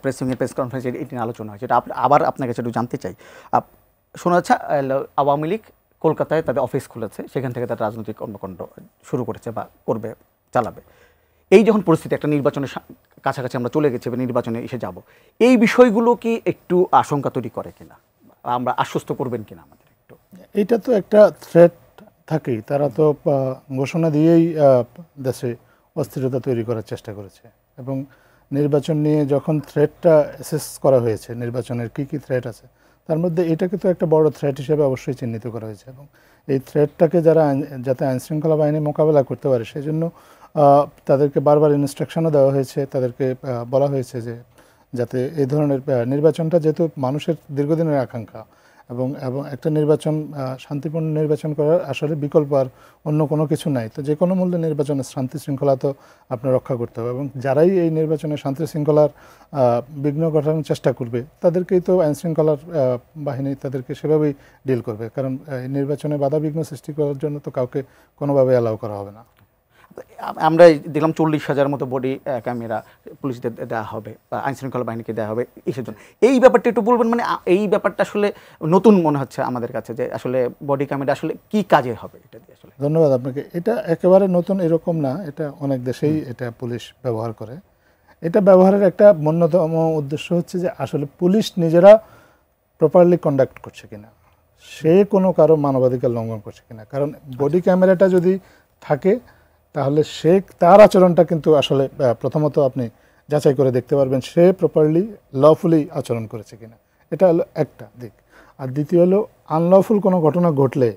প্রেস কনফারেন্সে এটি নিয়ে আলোচনা হয়েছে, এটা আবার আপনার কাছে একটু জানতে চাই। শোনা যাচ্ছে আওয়ামী লীগ কলকাতায় তাদের অফিস খুলেছে, সেখান থেকে তারা রাজনৈতিক কর্মকাণ্ড শুরু করেছে বা করবে, চালাবে। এই যখন পরিস্থিতি একটা নির্বাচনের কাছাকাছি আমরা চলে গেছি বা নির্বাচনে এসে যাব, এই বিষয়গুলো কি একটু আশঙ্কা তৈরি করে কিনা, আমরা আশ্বস্ত করবেন কিনা আমাদের একটু? এটা তো একটা থ্রেট থাকেই, তারা তো ঘোষণা দিয়েই দেশে অস্থিরতা তৈরি করার চেষ্টা করেছে, এবং নির্বাচন নিয়ে যখন থ্রেটটা অ্যাসেস করা হয়েছে, নির্বাচনের কি কি থ্রেট আছে, তার মধ্যে এটাকে তো একটা বড় থ্রেট হিসেবে অবশ্যই চিহ্নিত করা হয়েছে, এবং এই থ্রেটটাকে যাতে আইনশৃঙ্খলা বাহিনী মোকাবেলা করতে পারে সেই জন্য তাদেরকে বারবার ইনস্ট্রাকশনও দেওয়া হয়েছে, তাদেরকে বলা হয়েছে যে যাতে এই ধরনের নির্বাচনটা, যেহেতু মানুষের দীর্ঘদিনের আকাঙ্ক্ষা, এবং একটা নির্বাচন শান্তিপূর্ণ নির্বাচন করার আসলে বিকল্প আর অন্য কোনো কিছু নাই, তো যে কোনো মূল্যে নির্বাচনের শান্তি শৃঙ্খলা তো আপনার রক্ষা করতে হবে, এবং যারাই এই নির্বাচনের শান্তি শৃঙ্খলার বিঘ্ন ঘটানোর চেষ্টা করবে তাদেরকেই তো আইনশৃঙ্খলার বাহিনী তাদেরকে সেভাবেই ডিল করবে, কারণ নির্বাচনে বাধা বিঘ্ন সৃষ্টি করার জন্য তো কাউকে কোনোভাবে অ্যালাউ করা হবে না। আমরা দেখলাম 40,000 মতো বডি ক্যামেরা পুলিশদের দেওয়া হবে বা আইনশৃঙ্খলা বাহিনীকে দেওয়া হবে এসের জন্য। এই ব্যাপারটা একটু বলবেন, মানে এই ব্যাপারটা আসলে নতুন মনে হচ্ছে আমাদের কাছে, যে আসলে বডি ক্যামেরা আসলে কি কাজে হবে এটা দিয়ে আসলে? ধন্যবাদ আপনাকে। এটা একেবারে নতুন এরকম না, এটা অনেক দেশেই এটা পুলিশ ব্যবহার করে। এটা ব্যবহারের একটা অন্যতম উদ্দেশ্য হচ্ছে যে আসলে পুলিশ নিজেরা প্রপারলি কন্ডাক্ট করছে কিনা, সে কোনো কারো মানবাধিকার লঙ্ঘন করছে কিনা, কারণ বডি ক্যামেরাটা যদি থাকে তাহলে তার আচরণটা কিন্তু আসলে প্রথমত আপনি যাচাই করে দেখতে পারবেন সে প্রপারলি লফুলি আচরণ করেছে কিনা, এটা হলো একটা দিক। আর দ্বিতীয় হলো আনলফুল কোনো ঘটনা ঘটলে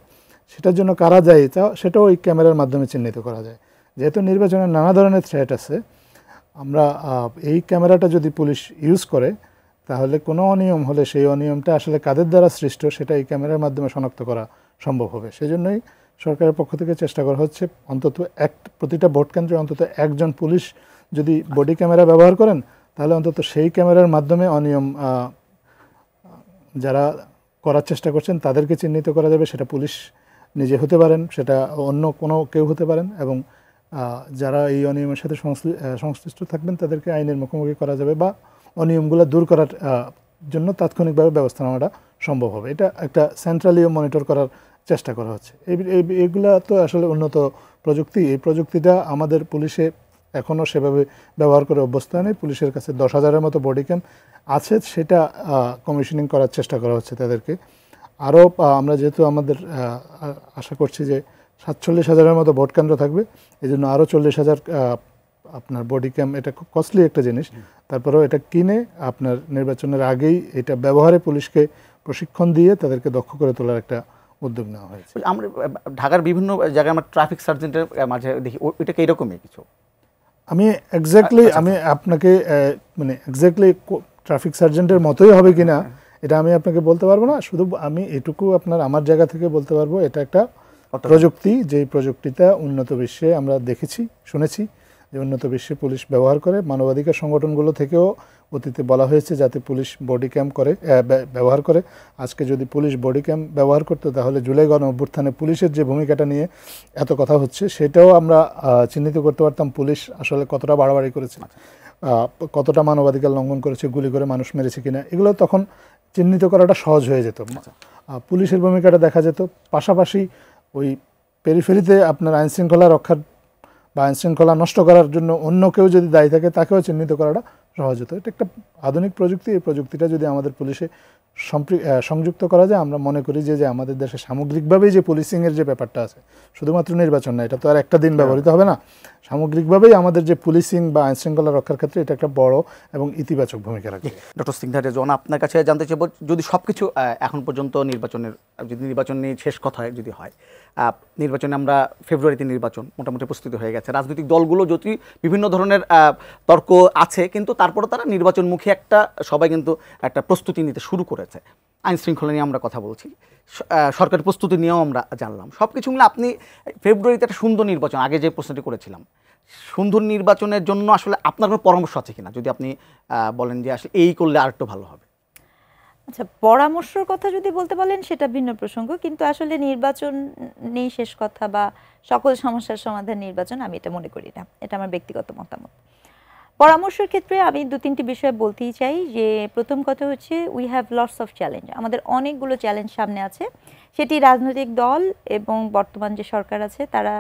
সেটার জন্য কারা যায় সেটাও এই ক্যামেরার মাধ্যমে চিহ্নিত করা যায়। যেহেতু নির্বাচনের নানা ধরনের থ্রেট আছে, আমরা এই ক্যামেরাটা যদি পুলিশ ইউজ করে তাহলে কোনো অনিয়ম হলে সেই অনিয়মটা আসলে কাদের দ্বারা সৃষ্ট সেটা এই ক্যামেরার মাধ্যমে শনাক্ত করা সম্ভব হবে। সেজন্যই সরকারের পক্ষ থেকে চেষ্টা করা হচ্ছে অন্তত প্রতিটা ভোট কেন্দ্রে অন্তত একজন পুলিশ যদি বডি ক্যামেরা ব্যবহার করেন তাহলে অন্তত সেই ক্যামেরার মাধ্যমে অনিয়ম যারা করার চেষ্টা করছেন তাদেরকে চিহ্নিত করা যাবে। সেটা পুলিশ নিজে হতে পারেন, সেটা অন্য কোনো কেউ হতে পারেন, এবং যারা এই অনিয়মের সাথে সংশ্লিষ্ট থাকবেন তাদেরকে আইনের মুখোমুখি করা যাবে, বা অনিয়মগুলো দূর করার জন্য তাৎক্ষণিকভাবে ব্যবস্থা নেওয়াটা সম্ভব হবে। এটা একটা সেন্ট্রালিও মনিটর করার চেষ্টা করা হচ্ছে। এইগুলা তো আসলে উন্নত প্রযুক্তি। এই প্রযুক্তিটা আমাদের পুলিশে এখনও সেভাবে ব্যবহার করে অভ্যস্ত নেই। পুলিশের কাছে 10,000-এর মতো বডি ক্যাম আছে, সেটা কমিশনিং করার চেষ্টা করা হচ্ছে তাদেরকে। আরও আমরা যেহেতু আমাদের আশা করছি যে 47,000-এর মতো ভোট কেন্দ্র থাকবে, এই জন্য আরও 40,000 আপনার বডি ক্যাম। এটা খুব কস্টলি একটা জিনিস, তারপরেও এটা কিনে আপনার নির্বাচনের আগেই এটা ব্যবহারে পুলিশকে প্রশিক্ষণ দিয়ে তাদেরকে দক্ষ করে তোলার একটা উদ্যোগ নেওয়া হয়েছে। আমরা ঢাকার বিভিন্ন জায়গায় আমরা ট্রাফিক সার্জেন্টের মাঝে দেখি, ওইটা কি এরকমই কিছু? আমি এক্স্যাক্টলি আমি আপনাকে মানে এক্স্যাক্টলি ট্রাফিক সার্জেন্টের মতোই হবে কিনা এটা আমি আপনাকে বলতে পারবো না। শুধু আমি এটুকু আমার জায়গা থেকে বলতে পারবো, এটা একটা প্রযুক্তি, যেই প্রযুক্তিটা উন্নত বিশ্বে আমরা দেখেছি, শুনেছি যে উন্নত বিশ্বে পুলিশ ব্যবহার করে। মানবাধিকার সংগঠনগুলো থেকেও অতীতে বলা হয়েছে যাতে পুলিশ বডি ক্যাম ব্যবহার করে। আজকে যদি পুলিশ বডি ক্যাম ব্যবহার করতো তাহলে জুলাই গণ অভ্যুত্থানে পুলিশের যে ভূমিকাটা নিয়ে এত কথা হচ্ছে সেটাও আমরা চিহ্নিত করতে পারতাম। পুলিশ আসলে কতটা বাড়াবাড়ি করেছে, কতটা মানবাধিকার লঙ্ঘন করেছে, গুলি করে মানুষ মেরেছে কিনা, এগুলো তখন চিহ্নিত করাটা সহজ হয়ে যেত। পুলিশের ভূমিকাটা দেখা যেত। পাশাপাশি ওই পেরিফেরিতে আপনার আইনশৃঙ্খলা রক্ষার বা আইনশৃঙ্খলা নষ্ট করার জন্য অন্য কেউ যদি দায়ী থাকে তাকেও চিহ্নিত করাটা সহজ হতো। এটা একটা আধুনিক প্রযুক্তি। এই প্রযুক্তিটা যদি আমাদের পুলিশে সংযুক্ত করা যায়, আমরা মনে করি যে আমাদের দেশে সামগ্রিকভাবেই যে পুলিশিংয়ের যে ব্যাপারটা আছে, শুধুমাত্র নির্বাচন না, এটা তো আর একটা দিন ব্যবহৃত হবে না, সামগ্রিকভাবেই আমাদের যে পুলিশিং বা আইনশৃঙ্খলা রক্ষার ক্ষেত্রে এটা একটা বড় এবং ইতিবাচক ভূমিকা রাখবে। ডক্টর সিংহারে জন আপনার কাছে জানতে চাইব, যদি সব কিছু এখন পর্যন্ত নির্বাচন নিয়ে শেষ কথা যদি হয়, নির্বাচনে আমরা ফেব্রুয়ারিতে নির্বাচন মোটামুটি প্রস্তুতি হয়ে গেছে। রাজনৈতিক দলগুলো যদি বিভিন্ন ধরনের তর্ক আছে, কিন্তু তারপরে তারা নির্বাচনমুখী সবাই কিন্তু একটা প্রস্তুতি নিতে শুরু করেছে। আইন শৃঙ্খলা নিয়ে আমরা কথা বলছি, সরকারি প্রস্তুতি নিয়েও আমরা জানলাম। সব কিছু মিলে আপনি ফেব্রুয়ারিতে একটা সুন্দর নির্বাচন, আগে যে প্রশ্নটি করেছিলাম, সুন্দর নির্বাচনের জন্য আসলে আপনার কোনো পরামর্শ আছে কিনা, যদি আপনি বলেন যে আসলে এই করলে আরেকটু ভালো হবে? আচ্ছা, পরামর্শের কথা যদি বলতে বলেন সেটা ভিন্ন প্রসঙ্গ, কিন্তু আসলে নির্বাচন নেই শেষ কথা বা সকল সমস্যার সমাধান নির্বাচন, আমি এটা মনে করি না। এটা আমার ব্যক্তিগত মতামত। পরামর্শের ক্ষেত্রে আমি 2-3টি বিষয় বলতেই চাই। যে প্রথম কথা হচ্ছে, we have lots of challenge. আমাদের অনেকগুলো চ্যালেঞ্জ সামনে আছে। সেটি রাজনৈতিক দল এবং বর্তমান যে সরকার আছে তারা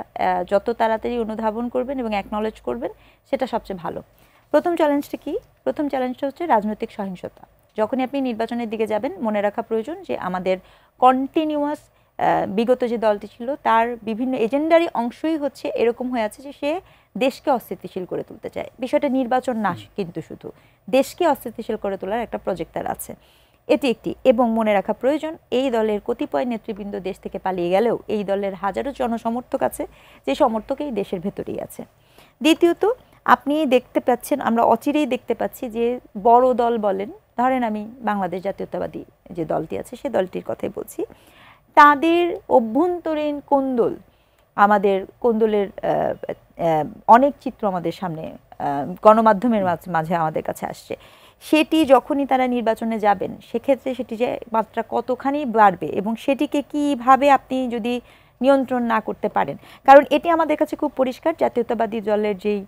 যত তাড়াতাড়ি অনুধাবন করবেন এবং অ্যাকনলেজ করবেন সেটা সবচেয়ে ভালো। প্রথম চ্যালেঞ্জটা কি? প্রথম চ্যালেঞ্জটা হচ্ছে রাজনৈতিক সহিংসতা। যখনই আপনি নির্বাচনের দিকে যাবেন, মনে রাখা প্রয়োজন যে আমাদের কন্টিনিউয়াস বিগত যে দলটি ছিল তার বিভিন্ন এজেন্ডারই অংশই হচ্ছে এরকম হয়ে আছে যে সে দেশকে অস্থিতিশীল করে তুলতে চায়। বিষয়টা নির্বাচন না, কিন্তু শুধু দেশকে অস্থিতিশীল করে তোলার একটা প্রজেক্ট তার আছে, এটি একটি। এবং মনে রাখা প্রয়োজন, এই দলের কতিপয় নেতৃবৃন্দ দেশ থেকে পালিয়ে গেলেও এই দলের হাজারো জনসমর্থক আছে, যে সমর্থক এই দেশের ভেতরেই আছে। দ্বিতীয়ত, আপনি দেখতে পাচ্ছেন, আমরা অচিরেই দেখতে পাচ্ছি যে বড় দল বলেন, ধরেন আমি বাংলাদেশ জাতীয়তাবাদী যে দলটি আছে সে দলটির কথাই বলছি, তাদের অভ্যন্তরীণ কোন্দল, আমাদের কোন্দলের অনেক চিত্র আমাদের সামনে গণমাধ্যমের মাঝে আমাদের কাছে আসছে। সেটি যখনই তারা নির্বাচনে যাবেন সেক্ষেত্রে সেটি যে মাত্রা কতখানি বাড়বে এবং সেটিকে কিভাবে আপনি যদি নিয়ন্ত্রণ না করতে পারেন, কারণ এটি আমাদের কাছে খুব পরিষ্কার। জাতীয়তাবাদী দলের যেই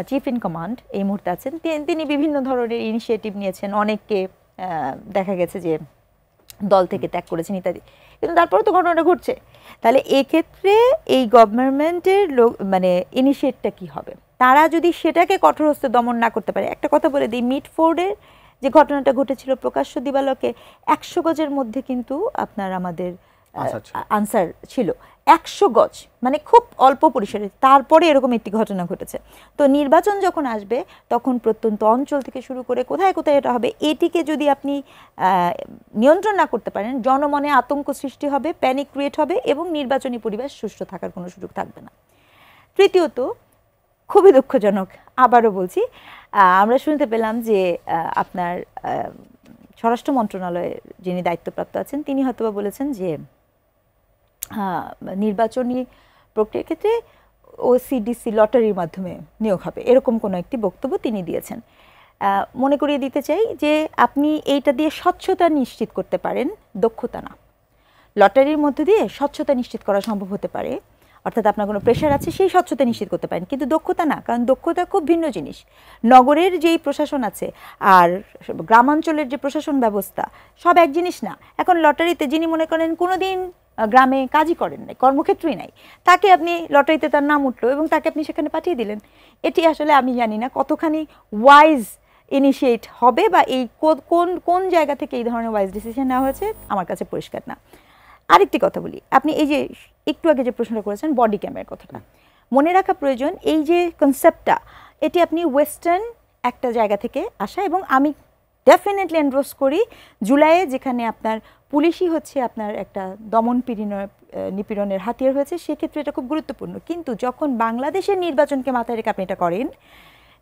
চিফ ইন কমান্ড এই মুহূর্তে আছেন, তিনি বিভিন্ন ধরনের ইনিশিয়েটিভ নিয়েছেন, অনেককে দেখা গেছে যে দল থেকে ত্যাগ করেছেন ইত্যাদি, কিন্তু তারপরে তো ঘটনাটা ঘটছে। তাহলে এক্ষেত্রে এই গভর্নমেন্টের মানে ইনিশিয়েটটা কি হবে? তারা যদি সেটাকে কঠোর হস্তে দমন না করতে পারে। একটা কথা বলে দিই, মিটফোর্ডের যে ঘটনাটা ঘটেছিল প্রকাশ্য দিবালোকে, 100 গজের মধ্যে কিন্তু আপনার আমাদের আনসার ছিল 100 গজ, মানে খুব অল্প পরিসরে, তারপরে এরকম একটি ঘটনা ঘটেছে। তো নির্বাচন যখন আসবে তখন প্রত্যন্ত অঞ্চল থেকে শুরু করে কোথায় কোথায় এটা হবে, এটিকে যদি আপনি নিয়ন্ত্রণ না করতে পারেন, জনমনে আতঙ্ক সৃষ্টি হবে, প্যানিক ক্রিয়েট হবে এবং নির্বাচনী পরিবেশ সুষ্ঠু থাকার কোনো সুযোগ থাকবে না। তৃতীয়ত, খুবই দুঃখজনক, আবারও বলছি, আমরা শুনতে পেলাম যে আপনার স্বরাষ্ট্র মন্ত্রণালয়ে যিনি দায়িত্বপ্রাপ্ত আছেন তিনি হয়তোবা বলেছেন যে নির্বাচনী প্রক্রিয়ার ক্ষেত্রে ওসিডিসি লটারির মাধ্যমে নিয়োগ হবে, এরকম কোনো একটি বক্তব্য তিনি দিয়েছেন। মনে করিয়ে দিতে চাই যে আপনি এইটা দিয়ে স্বচ্ছতা নিশ্চিত করতে পারেন, দক্ষতা না। লটারির মধ্য দিয়ে স্বচ্ছতা নিশ্চিত করা সম্ভব হতে পারে, অর্থাৎ আপনার কোনো প্রেশার আছে সেই স্বচ্ছতা নিশ্চিত করতে পারেন, কিন্তু দক্ষতা না। কারণ দক্ষতা খুব ভিন্ন জিনিস। নগরের যেই প্রশাসন আছে আর গ্রামাঞ্চলের যে প্রশাসন ব্যবস্থা সব এক জিনিস না। এখন লটারিতে যিনি মনে করেন কোনো দিন গ্রামে কাজই করেন নাই, কর্মক্ষেত্রই নাই, তাকে আপনি লটারিতে তার নাম উঠলো এবং তাকে আপনি সেখানে পাঠিয়ে দিলেন, এটি আসলে আমি জানি না কতখানি ওয়াইজ ইনিশিয়েট হবে বা এই কোন জায়গা থেকে এই ধরনের ওয়াইজ ডিসিশন নেওয়া হয়েছে আমার কাছে পরিষ্কার না। আরেকটি কথা বলি, আপনি এই যে একটু আগে যে প্রশ্নটা করেছেন বডি ক্যামের কথাটা মনে রাখা প্রয়োজন। এই যে কনসেপ্টটা এটি আপনি ওয়েস্টার্ন একটা জায়গা থেকে আসা, এবং আমি ডেফিনেটলি এন্ডোর্স করি জুলাইয়ে যেখানে আপনার পুলিশই হচ্ছে আপনার একটা দমন নিপীড়নের হাতিয়ার হয়েছে, সেক্ষেত্রে এটা খুব গুরুত্বপূর্ণ। কিন্তু যখন বাংলাদেশের নির্বাচনকে মাথায় রেখে আপনি এটা করেন,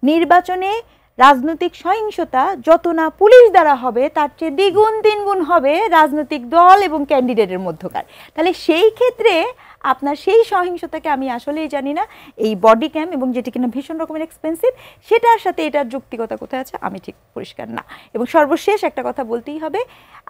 নির্বাচনে রাজনৈতিক সহিংসতা যত না পুলিশ দ্বারা হবে তার চেয়ে দ্বিগুণ তিনগুণ হবে রাজনৈতিক দল এবং ক্যান্ডিডেটের মধ্যকার। তাহলে সেই ক্ষেত্রে আপনার সেই সহিংসতাকে আমি আসলেই জানি না এই বডি ক্যাম এবং যেটি কিনা ভীষণ রকমের এক্সপেন্সিভ সেটার সাথে এটার যৌক্তিকতা কোথায় আছে আমি ঠিক পরিষ্কার না। এবং সর্বশেষ একটা কথা বলতেই হবে,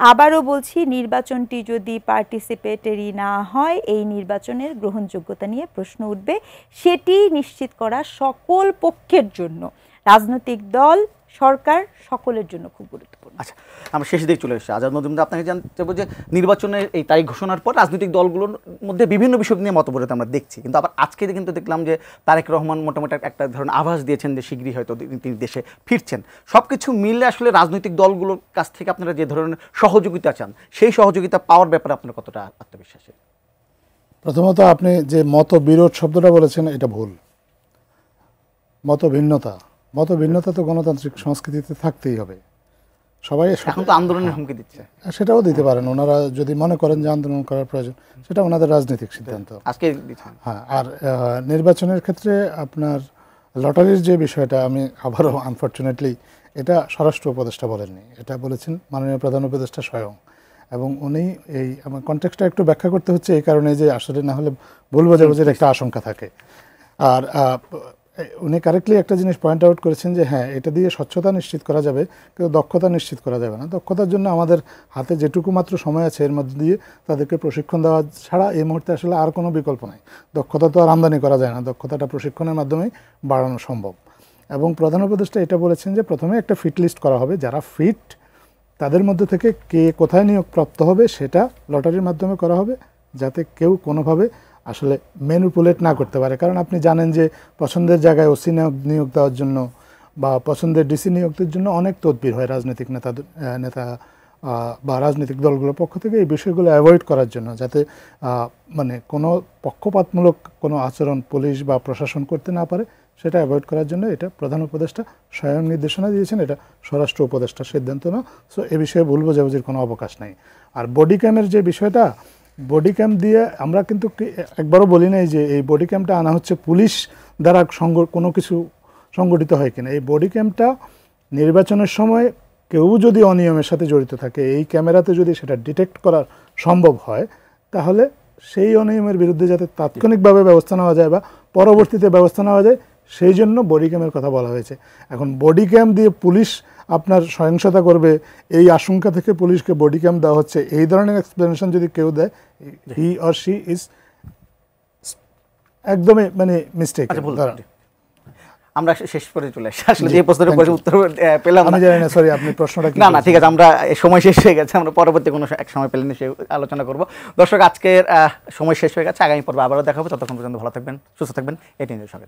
আবারও বলছি, নির্বাচনটি যদি পার্টিসিপেটরি না হয় এই নির্বাচনের গ্রহণযোগ্যতা নিয়ে প্রশ্ন উঠবে। সেটি নিশ্চিত করা সকল পক্ষের জন্য, রাজনৈতিক দল, সরকার, সকলের জন্য খুব গুরুত্বপূর্ণ। আচ্ছা, আমরা শেষের দিকে চলে এসেছি। আজাদ মজুমদার, আপনাকে জানতে চাইব যে নির্বাচনের এই তারিখ ঘোষণার পর রাজনৈতিক দলগুলোর মধ্যে বিভিন্ন বিষয় নিয়ে মতবিরোধ আমরা দেখছি, কিন্তু আবার আজকে কিন্তু দেখলাম যে তারেক রহমান মোটামুটি একটা ধরনের আভাস দিয়েছেন যে শীঘ্রই হয়তো তিনি দেশে ফিরছেন। সব কিছু মিললে আসলে রাজনৈতিক দলগুলোর কাছ থেকে আপনারা যে ধরনের সহযোগিতা চান সেই সহযোগিতা পাওয়ার ব্যাপারে আপনার কতটা আত্মবিশ্বাসী? প্রথমত আপনি যে মতবিরোধ শব্দটা বলেছেন এটা ভুল। মতভিন্নতা তো গণতান্ত্রিক সংস্কৃতিতে থাকতেই হবে। সবাই এখন তো আন্দোলনের হুমকি দিচ্ছে, সেটাও দিতে পারেন ওনারা যদি মনে করেন যে আন্দোলন করার প্রয়োজন, সেটা ওনাদের রাজনৈতিক সিদ্ধান্ত। আজকে হ্যাঁ, আর নির্বাচনের ক্ষেত্রে আপনার লটারির যে বিষয়টা, আমি আবারও আনফর্চুনেটলি এটা স্বরাষ্ট্র উপদেষ্টা বলেননি, এটা বলেছেন মাননীয় প্রধান উপদেষ্টা স্বয়ং। এবং উনি এই আমার কনটেক্সটটা একটু ব্যাখ্যা করতে হচ্ছে এই কারণে যে আসলে না হলে ভুল বোঝাবুঝির একটা আশঙ্কা থাকে। আর উনি কারেক্টলি একটা জিনিস পয়েন্ট আউট করেছেন যে হ্যাঁ, এটা দিয়ে স্বচ্ছতা নিশ্চিত করা যাবে কিন্তু দক্ষতা নিশ্চিত করা যাবে না। দক্ষতার জন্য আমাদের হাতে যেটুকু মাত্র সময় আছে এর মধ্যে দিয়ে তাদেরকে প্রশিক্ষণ দেওয়া ছাড়া এই মুহূর্তে আসলে আর কোনো বিকল্প নাই। দক্ষতা তো আর আমদানি করা যায় না, দক্ষতাটা প্রশিক্ষণের মাধ্যমেই বাড়ানো সম্ভব। এবং প্রধান উপদেষ্টা এটা বলেছেন যে প্রথমে একটা ফিট লিস্ট করা হবে, যারা ফিট তাদের মধ্যে থেকে কে কোথায় নিয়োগপ্রাপ্ত হবে সেটা লটারির মাধ্যমে করা হবে, যাতে কেউ কোনোভাবে আসলে ম্যানিপুলেট না করতে পারে। কারণ আপনি জানেন যে পছন্দের জায়গায় ওসি নিয়োগ দেওয়ার জন্য বা পছন্দের ডিসি নিয়োগের জন্য অনেক তদবির হয় রাজনৈতিক নেতা বা রাজনৈতিক দলগুলোর পক্ষ থেকে এই বিষয়গুলো অ্যাভয়েড করার জন্য, যাতে মানে কোনো পক্ষপাতমূলক কোনো আচরণ পুলিশ বা প্রশাসন করতে না পারে, সেটা অ্যাভয়েড করার জন্য এটা প্রধান উপদেষ্টা স্বয়ং নির্দেশনা দিয়েছেন, এটা স্বরাষ্ট্র উপদেষ্টার সিদ্ধান্ত না। সো এ বিষয়ে ভুল বোঝাবুঝির কোনো অবকাশ নেই। আর বডি ক্যামের যে বিষয়টা, বডি ক্যাম্প দিয়ে আমরা কিন্তু একবারও বলি নাই যে এই বডি ক্যাম্পটা আনা হচ্ছে পুলিশ দ্বারা কোনো কিছু সংগঠিত হয় কিনা। এই বডি ক্যাম্পটা নির্বাচনের সময় কেউ যদি অনিয়মের সাথে জড়িত থাকে, এই ক্যামেরাতে যদি সেটা ডিটেক্ট করা সম্ভব হয়, তাহলে সেই অনিয়মের বিরুদ্ধে যাতে তাৎক্ষণিকভাবে ব্যবস্থা নেওয়া যায় বা পরবর্তীতে ব্যবস্থা নেওয়া যায়, সেই জন্য বডি ক্যামের কথা বলা হয়েছে। এখন বডি ক্যাম দিয়ে পুলিশ আপনার সহিংসতা করবে এই আশঙ্কা থেকে পুলিশকে বডি ক্যাম দেওয়া হচ্ছে, এই ধরনের এক্সপ্লেনেশন যদি কেউ দেয়, হি অর শি ইজ একদমই মানে মিস্টেক। আমরা শেষ করে চলে আসি, আসলে যে প্রশ্নের উত্তর পেলাম আমি জানি না, সরি আপনি প্রশ্নটা কি? না ঠিক আছে, আমরা সময় শেষ হয়ে গেছে, আমরা পরবর্তী কোনো এক সময় পেলে সে আলোচনা করব। দর্শক, আজকের সময় শেষ হয়ে গেছে, আগামী পর্বে আবারও দেখাবো। ততক্ষণ পর্যন্ত ভালো থাকবেন, সুস্থ থাকবেন, এটি নিউজ সঙ্গে।